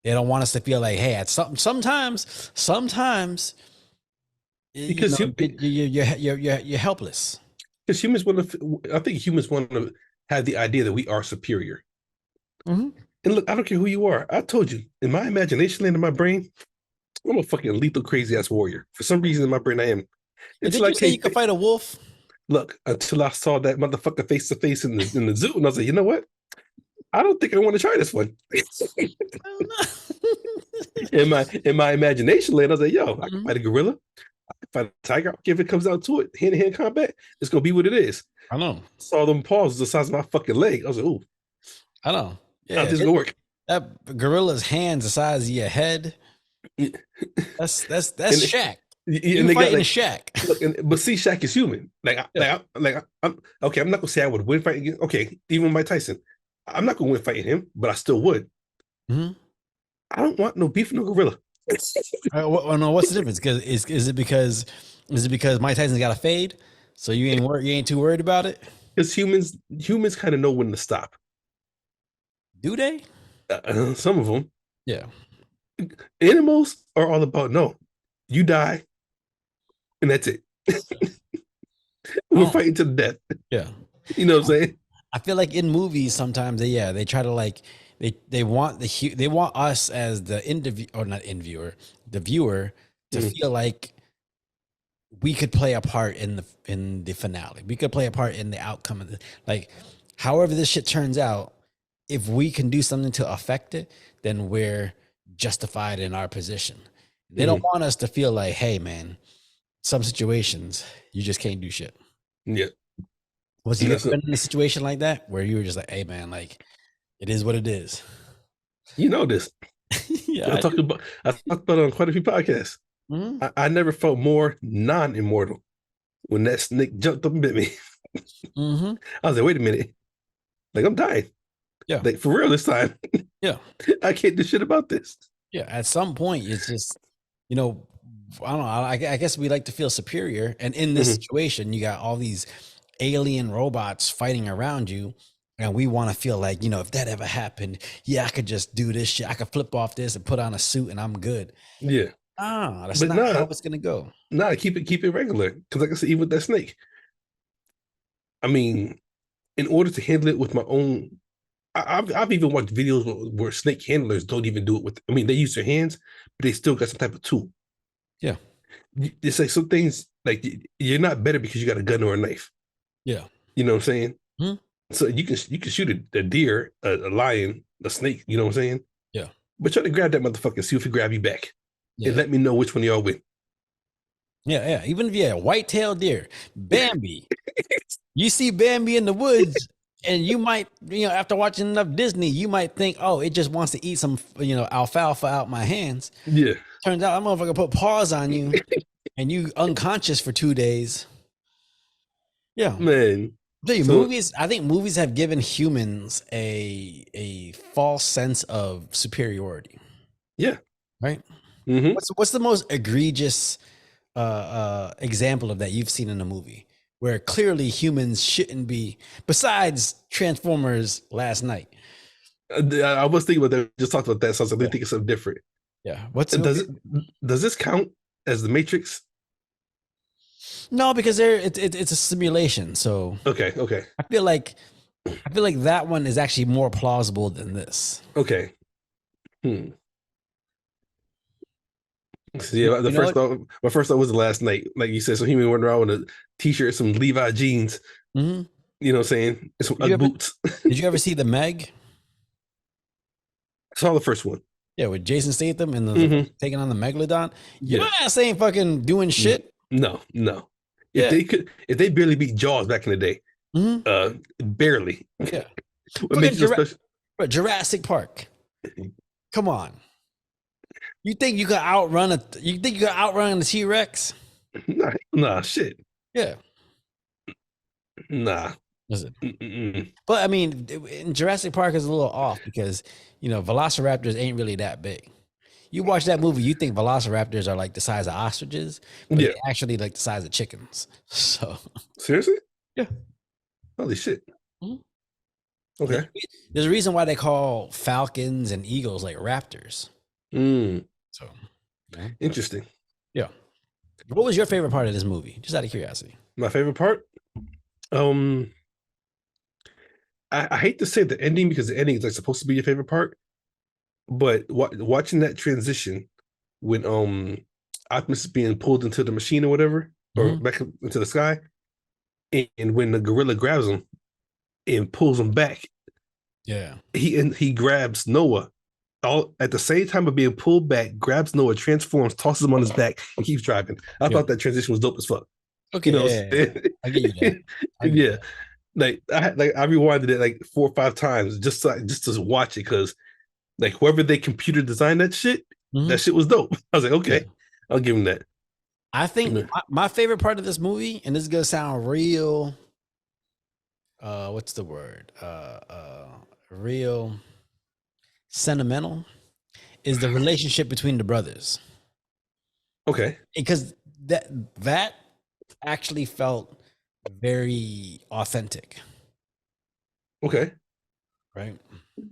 They don't want us to feel like, hey, at sometimes You because know, you you're helpless. because humans want to. I think humans want to have the idea that we are superior. Mhm. And look, I don't care who you are. I told you, in my imagination land in my brain, I'm a fucking lethal, crazy ass warrior. For some reason in my brain, I am. And Until did I you say came, you could fight a wolf? look, until I saw that motherfucker face to face in the zoo, and I was like, you know what? I don't think I want to try this one. Oh, no. In my imagination land, I was like, yo, I can Mhm. fight a gorilla, I can fight a tiger. If it comes out to it, hand to hand combat, it's gonna be what it is. I know. Saw them paws the size of my fucking leg. I was like, ooh, I know. how's Yeah, this gonna work? that gorilla's hands the size of your head. And That's Shaq. and You they got fighting a like, Shaq. look, but see, Shaq is human. Yeah. I'm okay. I'm not gonna say I would win fighting. Okay, even Mike Tyson, I'm not gonna win fighting him, but I still would. Mhm. I don't want no beef, no gorilla. No, what's the difference? Because is it because Mike Tyson's got a fade, so you ain't too worried about it? Because humans kind of know when to stop. Do they? Some of them, Yeah. animals are all about no, you die and that's it. We're Oh, fighting to the death. yeah. You know what I'm saying? I feel like in movies sometimes they try to like they want they want us as the interview or not interviewer the viewer to Mm, feel like we could play a part in the finale. We could play a part in the outcome of the like however this shit turns out. If we can do something to affect it, then we're justified in our position. They don't mm, want us to feel like, hey man, some situations you just can't do shit. yeah, Was and you that's ever been in a situation like that where you were just like, hey man, like it is what it is? you know this. Yeah, I do. I talked about it on quite a few podcasts. Mhm. I never felt more non-immortal when that snake jumped up and bit me. Mhm. I was like, wait a minute, like I'm dying, Yeah. like for real this time. Yeah. I can't do shit about this. Yeah. At some point, it's just, you know, I don't know. I guess we like to feel superior. And in this Mhm. situation, you got all these alien robots fighting around you. And we want to feel like, if that ever happened, yeah, I could just do this shit. I could flip off this and put on a suit and I'm good. Yeah, That's but not how it's going to go. keep it regular. Because like I said, even with that snake, I mean, in order to handle it with my own, I've even watched videos where snake handlers don't even do it with. I mean, they use their hands, but they still got some type of tool. Yeah. It's like some things like you're not better because you got a gun or a knife. Yeah. You know what I'm saying? Mhm. So you can shoot a deer, a lion, a snake. You know what I'm saying? Yeah. But try to grab that motherfucker and see if he grab you back, and Yeah. let me know which one of y'all win. Yeah. Yeah. Even if you had a white-tailed deer, Bambi, you see Bambi in the woods, and you might, after watching enough Disney, you might think, oh, it just wants to eat some, alfalfa out my hands. Yeah, Turns out that motherfucker put paws on you, and you unconscious for 2 days. Yeah. man. So I think movies have given humans a false sense of superiority, yeah, right? hmm What's the most egregious example of that you've seen in a movie where clearly humans shouldn't be, besides Transformers last night? I was thinking about that. Just talked about that, so I was like, let me Yeah, think of something different. yeah. What's And does this count as the Matrix? no, because it's a simulation. So Okay, okay, I feel like that one is actually more plausible than this. okay. Hmm. So yeah, You know it. my first thought was the last night, like you said. So he went around with a t-shirt, some Levi jeans. Hmm. You know what I'm saying? And some Did you UGG ever boots. did you ever see the Meg? I saw the first one. Yeah, with Jason Statham and the Hmm. taking on the megalodon. You know Yeah. that ain't fucking doing shit. No, no. Yeah. If they barely beat Jaws back in the day, Hmm. barely. Yeah. What makes Fucking it so special? Jurassic Park. Come on. You think you could outrun the T Rex? Nah, shit. Yeah. Nah. Listen. Mm-mm. But I mean, in Jurassic Park is a little off because Velociraptors ain't really that big. You watch that movie, you think Velociraptors are like the size of ostriches, but Yeah. they actually like the size of chickens. So Seriously? yeah. Holy shit. Mhm. Okay. There's a reason why they call falcons and eagles like raptors. Mm, So yeah. interesting. Yeah. What was your favorite part of this movie? Just out of curiosity. My favorite part. Um, I hate to say the ending because the ending is like supposed to be your favorite part, but watching that transition when Optimus is being pulled into the machine or whatever, or Mm-hmm. back into the sky, and when the gorilla grabs him and pulls him back, Yeah. he grabs Noah all at the same time of being pulled back, grabs Noah, transforms, tosses him on his back, and keeps driving. I Yeah. thought that transition was dope as fuck. You Okay. know, Yeah, yeah, yeah. I get you that. I get yeah. that. I rewinded it like 4 or 5 times just to watch it because like whoever they computer designed Hmm. that shit was dope. I was like, Yeah. okay, I'll give him that. I think my favorite part of this movie, and this is gonna sound real. What's the word? Real sentimental is the relationship between the brothers Okay, because that actually felt very authentic, okay. right?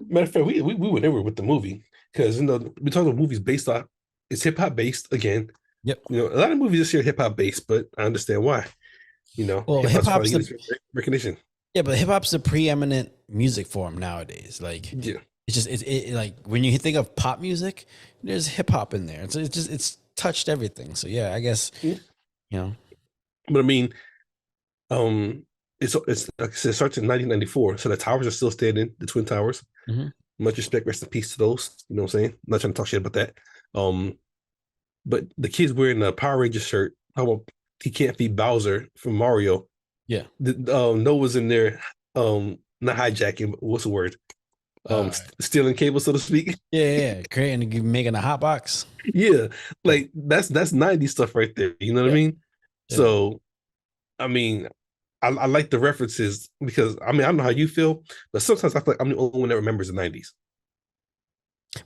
Matter of fact, we were never with the movie because we talk about movies based off it's hip hop based again. Yep. A lot of movies this year hip hop based, but I understand why. Well, Hip hip hop's finally hop's getting the some recognition. yeah, but hip hop's the preeminent music form nowadays. Like Yeah, it's just like when you think of pop music, there's hip hop in there. It's touched everything. So yeah, I guess yeah. you know. But I mean, um, it's like I said, it starts in 1994, so the towers are still standing, the twin towers. Mhm. Much respect, rest in peace to those. You know what I'm saying? I'm not trying to talk shit about that. Um, but the kid's wearing a Power Ranger shirt. How about he can't feed Bowser from Mario? Yeah. Noah's in there, not hijacking, but what's the word? Right. Stealing cables, so to speak. Yeah, yeah, yeah. Creating making a hot box. Yeah, Yeah. like that's 90s stuff right there. You know what I Yeah. mean? Yeah. So, I mean, I like the references because I mean I don't know how you feel, but sometimes I feel like I'm the only one that remembers the 90s.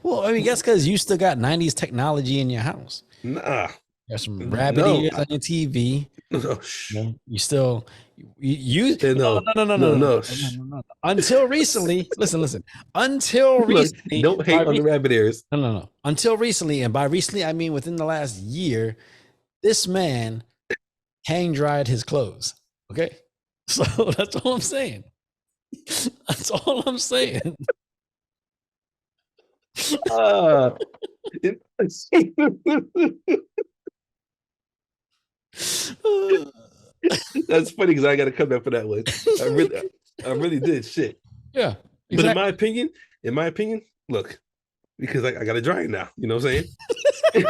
Well, I mean, guess because you still got 90s technology in your house. Nah, There's some rabbit no, ears on your TV. no, You know, you still no, no, no, no, no, no, no, no, no. no, no, no, no. Until recently, listen. Until Look, recently, don't hate on the rabbit ears. no, no, no. Until recently, and by recently I mean within the last year, this man hang dried his clothes. Okay, so that's all I'm saying. That's all I'm saying. Uh, it- that's funny because I got to come back for that one. I really, I really did shit. Yeah, But exactly. in my opinion, look, because I got to dry it now. You know what I'm saying?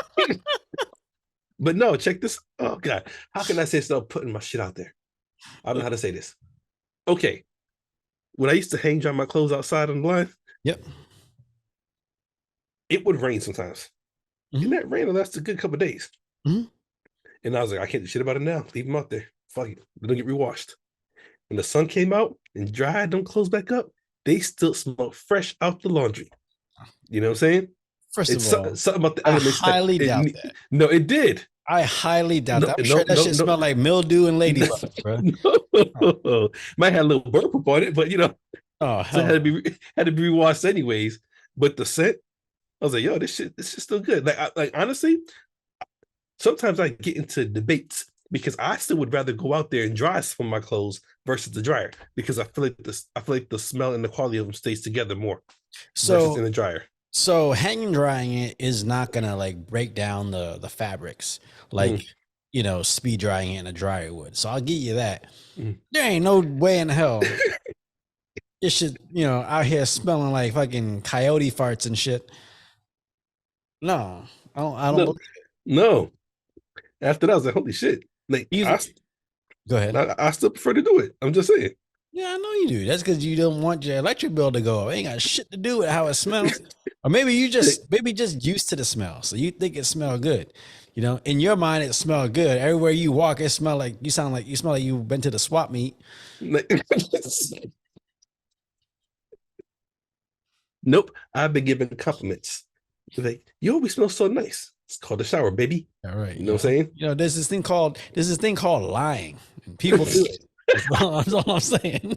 But no, check this. Oh God, how can I say stop putting my shit out there? I don't know how to say this. Okay, when I used to hang dry my clothes outside on the line, Yep. it would rain sometimes, and Hmm. that rain would last a good couple of days. Hmm. And I was like, I can't do shit about it now. Leave them out there. Fuck it. They don't get rewashed. When the sun came out and dried them clothes back up, they still smell fresh out the laundry. You know what I'm saying? First of It's all, something about the I elements that highly doubt it. that. No, it did. I highly doubt No, that. I'm sure no, that no, shit no. smelled like mildew and ladybugs, bro. No. Might have a little burp up on it, but Oh so it hell no. had to be rewashed anyways. But the scent, I was like, yo, this shit's still good. Like honestly, sometimes I get into debates because I still would rather go out there and dry some of my clothes versus the dryer because I feel like the smell and the quality of them stays together more versus So in the dryer. so hanging drying it is not gonna like break down the fabrics like Mm, speed drying it in a dryer would. So I'll give you that. mm. There ain't no way in hell it should out here smelling like fucking coyote farts and shit. No, I don't No, believe no. After that, I was like, holy shit. Like it. Even go ahead. I still prefer to do it. I'm just saying. Yeah, I know you do. That's because you don't want your electric bill to go up. It ain't got shit to do with how it smells. Or maybe you just used to the smell. So you think it smell good. In your mind it smell good. Everywhere you walk, it smell like you smell like you've been to the swap meet. Like, nope. I've been given compliments. Like, you always smell so nice. It's called a shower, baby. All right. You know what I'm saying? There's this thing called lying. And people do it. That's all I'm saying.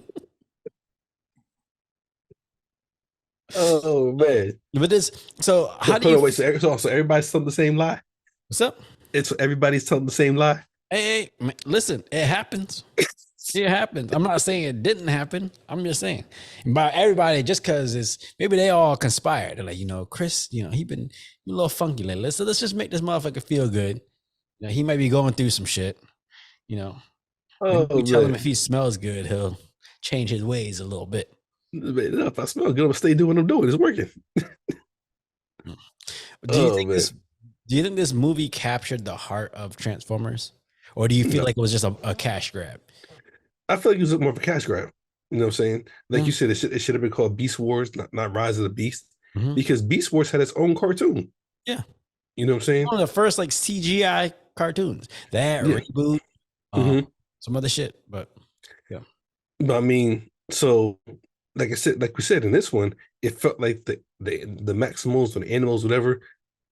Oh man. But this so how do Hold you on, wait. So everybody said the same lie? what's up? It's everybody's telling the same lie. Hey, listen, it happens. It happens. I'm not saying it didn't happen. I'm just saying, by everybody, just because it's maybe they all conspired. They're like, Chris, he been a little funky lately. Let's just make this motherfucker feel good. He might be going through some shit. You know, maybe we Oh tell him man. if he smells good, he'll change his ways a little bit. Man, if I smell good, I'm gonna stay doing what I'm doing. It's working. Do you Oh think this? man. Do you think this movie captured the heart of Transformers, or do you feel No. like it was just a cash grab? I feel like it was more of a cash grab. You know what I'm saying? Like Yeah. you said, it should have been called Beast Wars, not Rise of the Beast, Mm-hmm. because Beast Wars had its own cartoon. Yeah. You know what I'm saying? One of the first like CGI cartoons. That Yeah. reboot, hmm some other shit, but yeah, But I mean, so like I said, like we said in this one, it felt like the Maximals or the animals, whatever,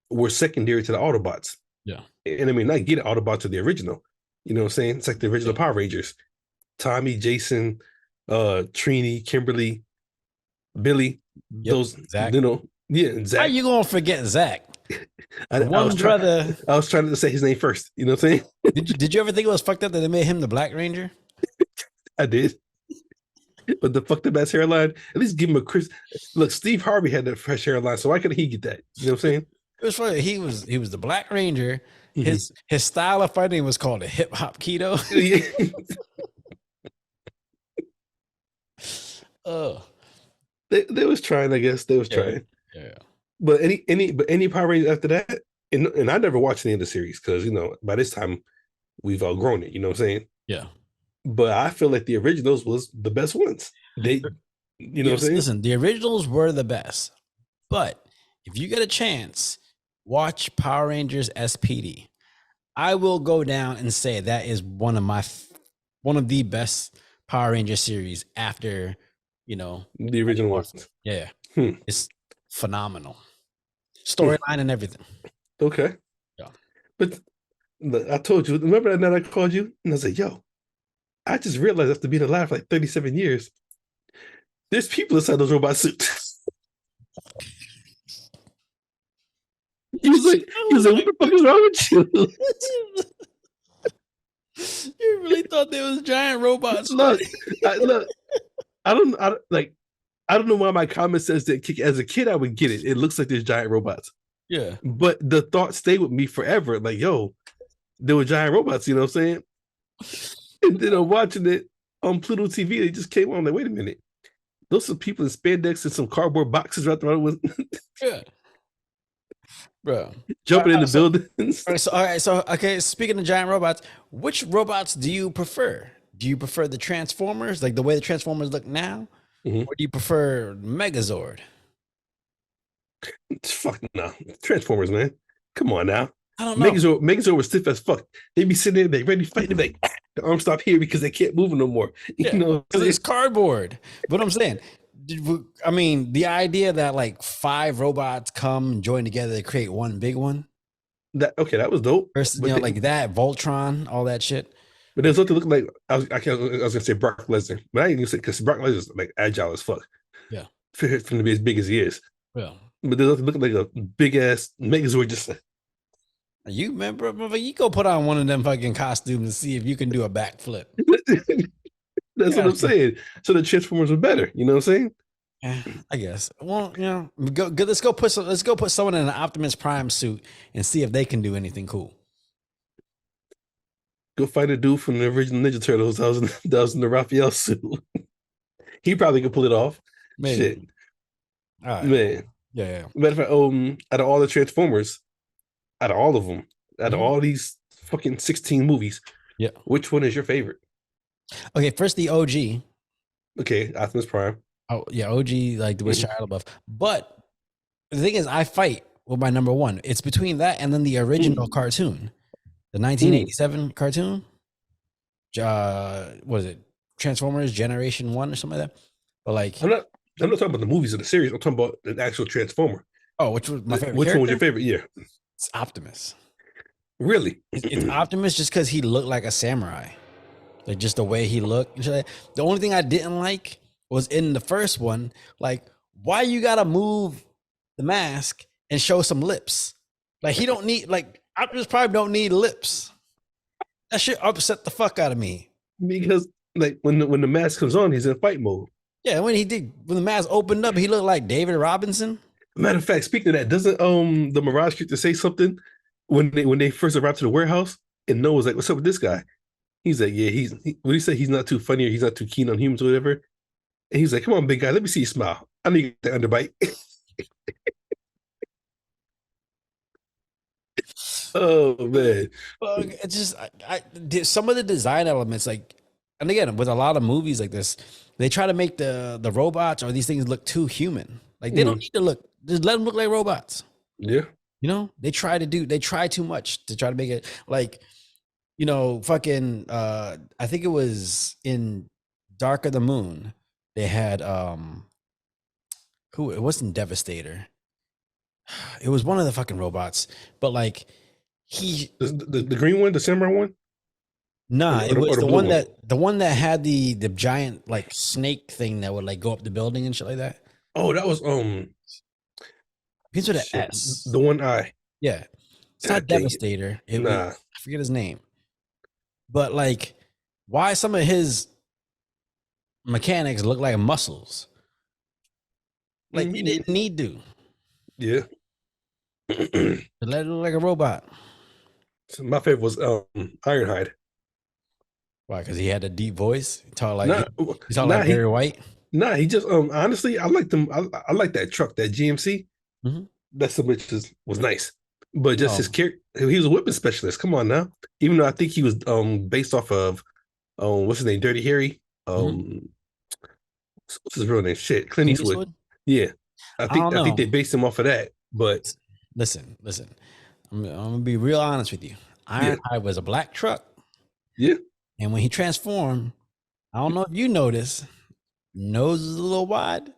were secondary to the Autobots. yeah, And I mean, I get it, Autobots are the original. You know what I'm saying? It's like the original yeah. Power Rangers. Tommy, Jason, Trini, Kimberly, Billy, Yep, those, Zach. yeah, and How Zach. you gonna forget Zach? I, The I was one trying brother. I was trying to say his name first. You know what I'm saying? Did you ever think it was fucked up that they made him the Black Ranger? I did. But the fucked up ass hairline, at least give him a Chris. Look, Steve Harvey had that fresh hairline, so why couldn't he get that? You know what I'm saying? It was funny. He was the Black Ranger. Mhm. His style of fighting was called a hip hop keto. Oh, they was trying, I guess. They was yeah, trying. yeah, But any Power Rangers after that, and I never watched any of the series because by this time we've outgrown it. You know what I'm saying? yeah. But I feel like the originals was the best ones. They, you know what I'm Yes, saying? listen, the originals were the best, but if you get a chance, watch Power Rangers SPD. I will go down and say that is one of the best Power Ranger series after The Mighty original Morphin. ones. Yeah, Hmm. it's phenomenal Hmm. storyline and everything. Okay. Yeah, But I told you, remember that night I called you and I said, yo, I just realized after being alive for like 37 years, there's people inside those robot suits. He was like, what the fuck is wrong with you? You really thought there was giant robots? look, look, I don't know why my comment says that as a kid I would get it. It looks like there's giant robots. Yeah, But the thought stayed with me forever. Like, yo, there were giant robots, you know what I'm saying? And then I'm watching it on Pluto TV. They just came on. I'm like, wait a minute. Those are people in spandex and some cardboard boxes right around with yeah, bro. jumping in the So, buildings. okay. Speaking of giant robots, which robots do you prefer? Do you prefer the Transformers, like the way the Transformers look now, Mhm. or do you prefer Megazord? Fuck no. Transformers, man. Come on now. I don't know. Megazord was stiff as fuck. They be sitting there, they ready to fight. They be like, the arm stop here because they can't move no more. Yeah, You know, because it's cardboard. But I'm saying, I mean, the idea that like 5 robots come and join together to create one big one, that was dope. versus But like that Voltron, all that shit. there's nothing look like I was gonna say Brock Lesnar, but I ain't gonna say because Brock Lesnar is like agile as fuck Yeah, for him to be as big as he is. yeah. But there's nothing looking like a big ass Megazord just You remember, you go put on one of them fucking costumes and see if you can do a backflip. That's Yeah. what I'm saying. So the Transformers were better. You know what I'm saying? Yeah, I guess. Well, let's go put someone in an Optimus Prime suit and see if they can do anything cool. Go find a dude from the original Ninja Turtles that was in the Raphael suit. He probably could pull it off. Maybe. Shit, All right. man. Yeah. Matter of fact, out of all the Transformers, out of all of them, out of Mhm. all these fucking 16 movies, Yeah. which one is your favorite? Okay. First, the OG. Okay, Optimus Prime. Oh yeah, OG like with Shia LaBeouf. But the thing is, I fight with my number one. It's between that and then the original cartoon, the 1987 cartoon. What is it? Transformers Generation One or something like that. But like, I'm not talking about the movies of the series. I'm talking about the actual Transformer. which was my favorite? Which one was your character? favorite? Yeah, It's Optimus. really. It's Optimus just because he looked like a samurai, like just the way he looked. The only thing I didn't like was in the first one, like why you gotta move the mask and show some lips? Like he don't need like Optimus Prime don't need lips. That shit upset the fuck out of me. Because like when the mask comes on, he's in fight mode. Yeah, when the mask opened up, he looked like David Robinson. Matter of fact, speaking of that, doesn't the Mirage character say something when they first arrived to the warehouse and Noah's like, "What's up with this guy?" He's like, "Yeah, what do you say? He's not too funny or he's not too keen on humans or whatever." And he's like, "Come on, big guy, let me see you smile. I need that underbite." Oh man. It's just some of the design elements, like, and again, with a lot of movies like this, they try to make the robots or these things look too human. Like they don't need to look. Just let them look like robots. Yeah. You know, they try too much to try to make it like, fucking. I think it was in Dark of the Moon. They had who it wasn't Devastator. It was one of the fucking robots, but like he The green one, the samurai one? nah, it Or was the the blue one that had the giant like snake thing that would like go up the building and shit like that. Oh, that was Begins with an shit. S. The one eye. Yeah, it's not God dang it. Devastator. Nah. I forget his name, but like, why some of his mechanics look like muscles? Like you didn't need to. Yeah. Let it look like a robot. So my favorite was Ironhide. Why? Because he had a deep voice. He talked like Nah, he talked nah, like Barry White. nah, he just honestly, I liked him. I like that truck, that GMC. Mm-hmm. That submission was nice. But just his Oh, character, he was a weapon specialist. Come on now. Even though I think he was based off of what's his name, Dirty Harry. mm-hmm. What's his real name? Shit, Clint Clint Eastwood. Eastwood. Yeah. I I think don't I think know. they based him off of that. But Listen. I'm gonna be real honest with you. yeah, Ironhide was a black truck, yeah. and when he transformed, I don't know if you noticed, nose is a little wide,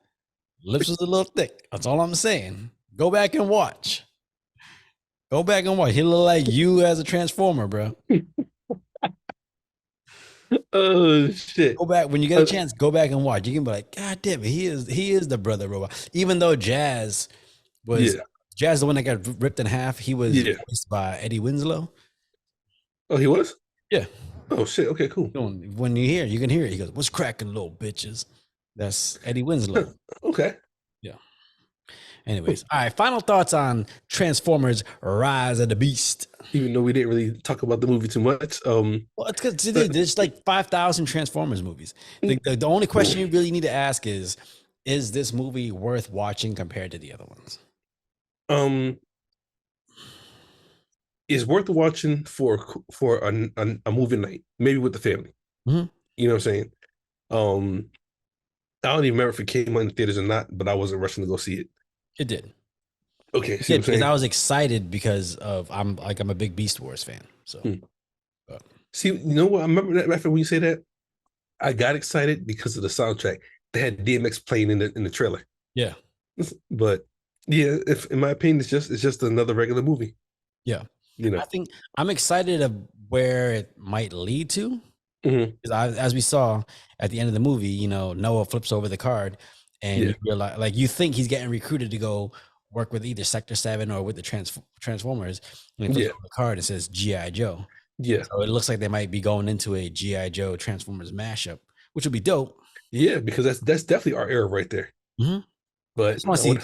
lips is a little thick. That's all I'm saying. Go back and watch. Go back and watch. He look like you as a transformer, bro. Oh shit. Go back when you get a chance. Go back and watch. You can be like, God damn it, he is the brother robot. Even though was Yeah, Jazz, the one that got ripped in half, he was yeah. voiced by Eddie Winslow. Oh, he was? Yeah. Oh shit. Okay, cool. When you can hear it. He goes, "What's cracking, little bitches?" That's Eddie Winslow. Okay. Yeah. Anyways, all right. Final thoughts on Transformers: Rise of the Beast. Even though we didn't really talk about the movie too much. Well, it's because there's like 5,000 Transformers movies. The only question you really need to ask is this movie worth watching compared to the other ones? um is worth watching for a movie night, maybe with the family. Mm-hmm. You know what I'm saying? I don't even remember if it came out in theaters or not, but I wasn't rushing to go see it. It did. Okay, It see what did I'm because saying? I was excited because I'm a big Beast Wars fan. So, Hmm. See, you know what? I remember that after when you say that, I got excited because of the soundtrack. They had DMX playing in the trailer. yeah, But yeah, if in my opinion, it's just another regular movie. yeah. You know. I think I'm excited of where it might lead to. Mm-hmm. As we saw at the end of the movie, Noah flips over the card, and Yeah, you realize, like, you think he's getting recruited to go work with either Sector 7 or with the Transformers. And he flips yeah, over the card and says GI Joe. yeah, So it looks like they might be going into a GI Joe Transformers mashup, which would be dope. yeah. Because that's definitely our era right there. Mhm. I But just want to see.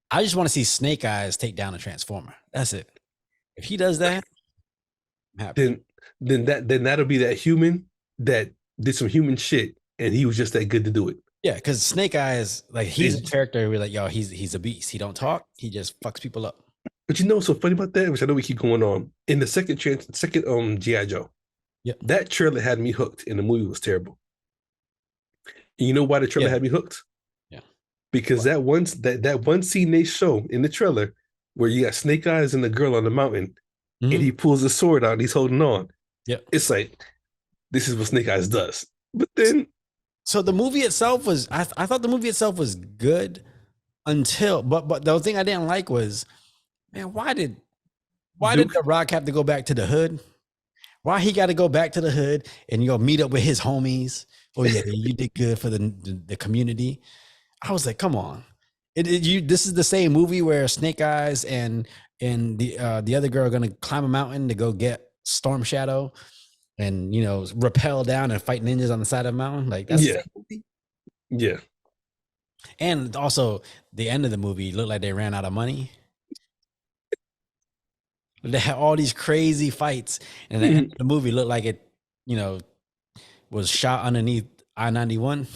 I just want to see Snake Eyes take down a Transformer. That's it. If he does that, I'm happy. then that'll be that human that did some human shit, and he was just that good to do it. Yeah, because Snake Eyes, like, he's a It's- character. We're like, yo, he's a beast. He don't talk. He just fucks people up. but you know what's so funny about that, which I know we keep going on in the second GI Joe. Yeah, That trailer had me hooked, and the movie was terrible. And you know why the trailer yeah, had me hooked? yeah. Because that one scene they show in the trailer where you got Snake Eyes and the girl on the mountain, and he pulls the sword out and he's holding on. Yeah. It's like this is what Snake Eyes does. But then, So the movie itself was, I thought the movie itself was good until, but the thing I didn't like was, man, why did Duke, The Rock have to go back to the hood? Why he got to go back to the hood and meet up with his homies? Oh yeah, you did good for the community. I was like, come on. This is the same movie where Snake Eyes and and the other girl gonna climb a mountain to go get Storm Shadow, and rappel down and fight ninjas on the side of the mountain. Like that's the Yeah, same movie. yeah. And also, the end of the movie looked like they ran out of money. They had all these crazy fights, and the end of the movie looked like it, you know, was shot underneath I-91.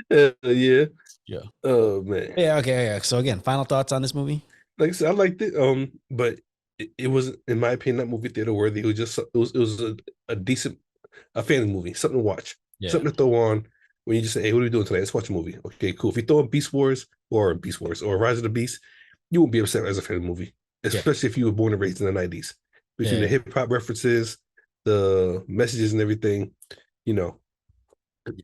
Yeah. Yeah. Oh man. Yeah. Okay. Yeah. So again, final thoughts on this movie? Like I said, I liked it. But it was, in my opinion, not movie theater worthy. It was just it was a decent a family movie, something to watch, Yeah. something to throw on when you just say, "Hey, what are we doing today? Let's watch a movie." Okay, cool. If you throw on Beast Wars or Rise of the Beast, you won't be upset as a family movie, Yeah. especially if you were born and raised in the '90s. Between the Yeah. hip hop references, the messages, and everything, you know,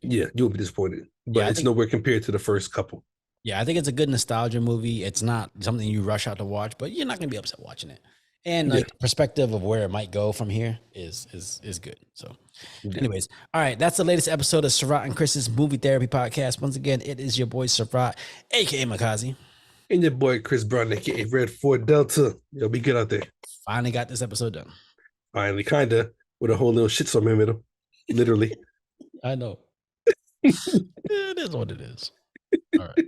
yeah, you won't be disappointed. Yeah. But I it's think. nowhere compared to the first couple. Yeah, I think it's a good nostalgia movie. It's not something you rush out to watch, but you're not gonna be upset watching it. And Yeah, like the perspective of where it might go from here is good. So, yeah. anyways, all right, that's the latest episode of Sarat and Chris's Movie Therapy Podcast. Once again, it is your boy Sarat, aka Makazi. And your boy Chris Brown, aka Red Ford Delta. Yo, be good out there. Finally got this episode done. Finally, kinda with a whole little shitstorm in the middle, literally. I know. It is what it is. All right.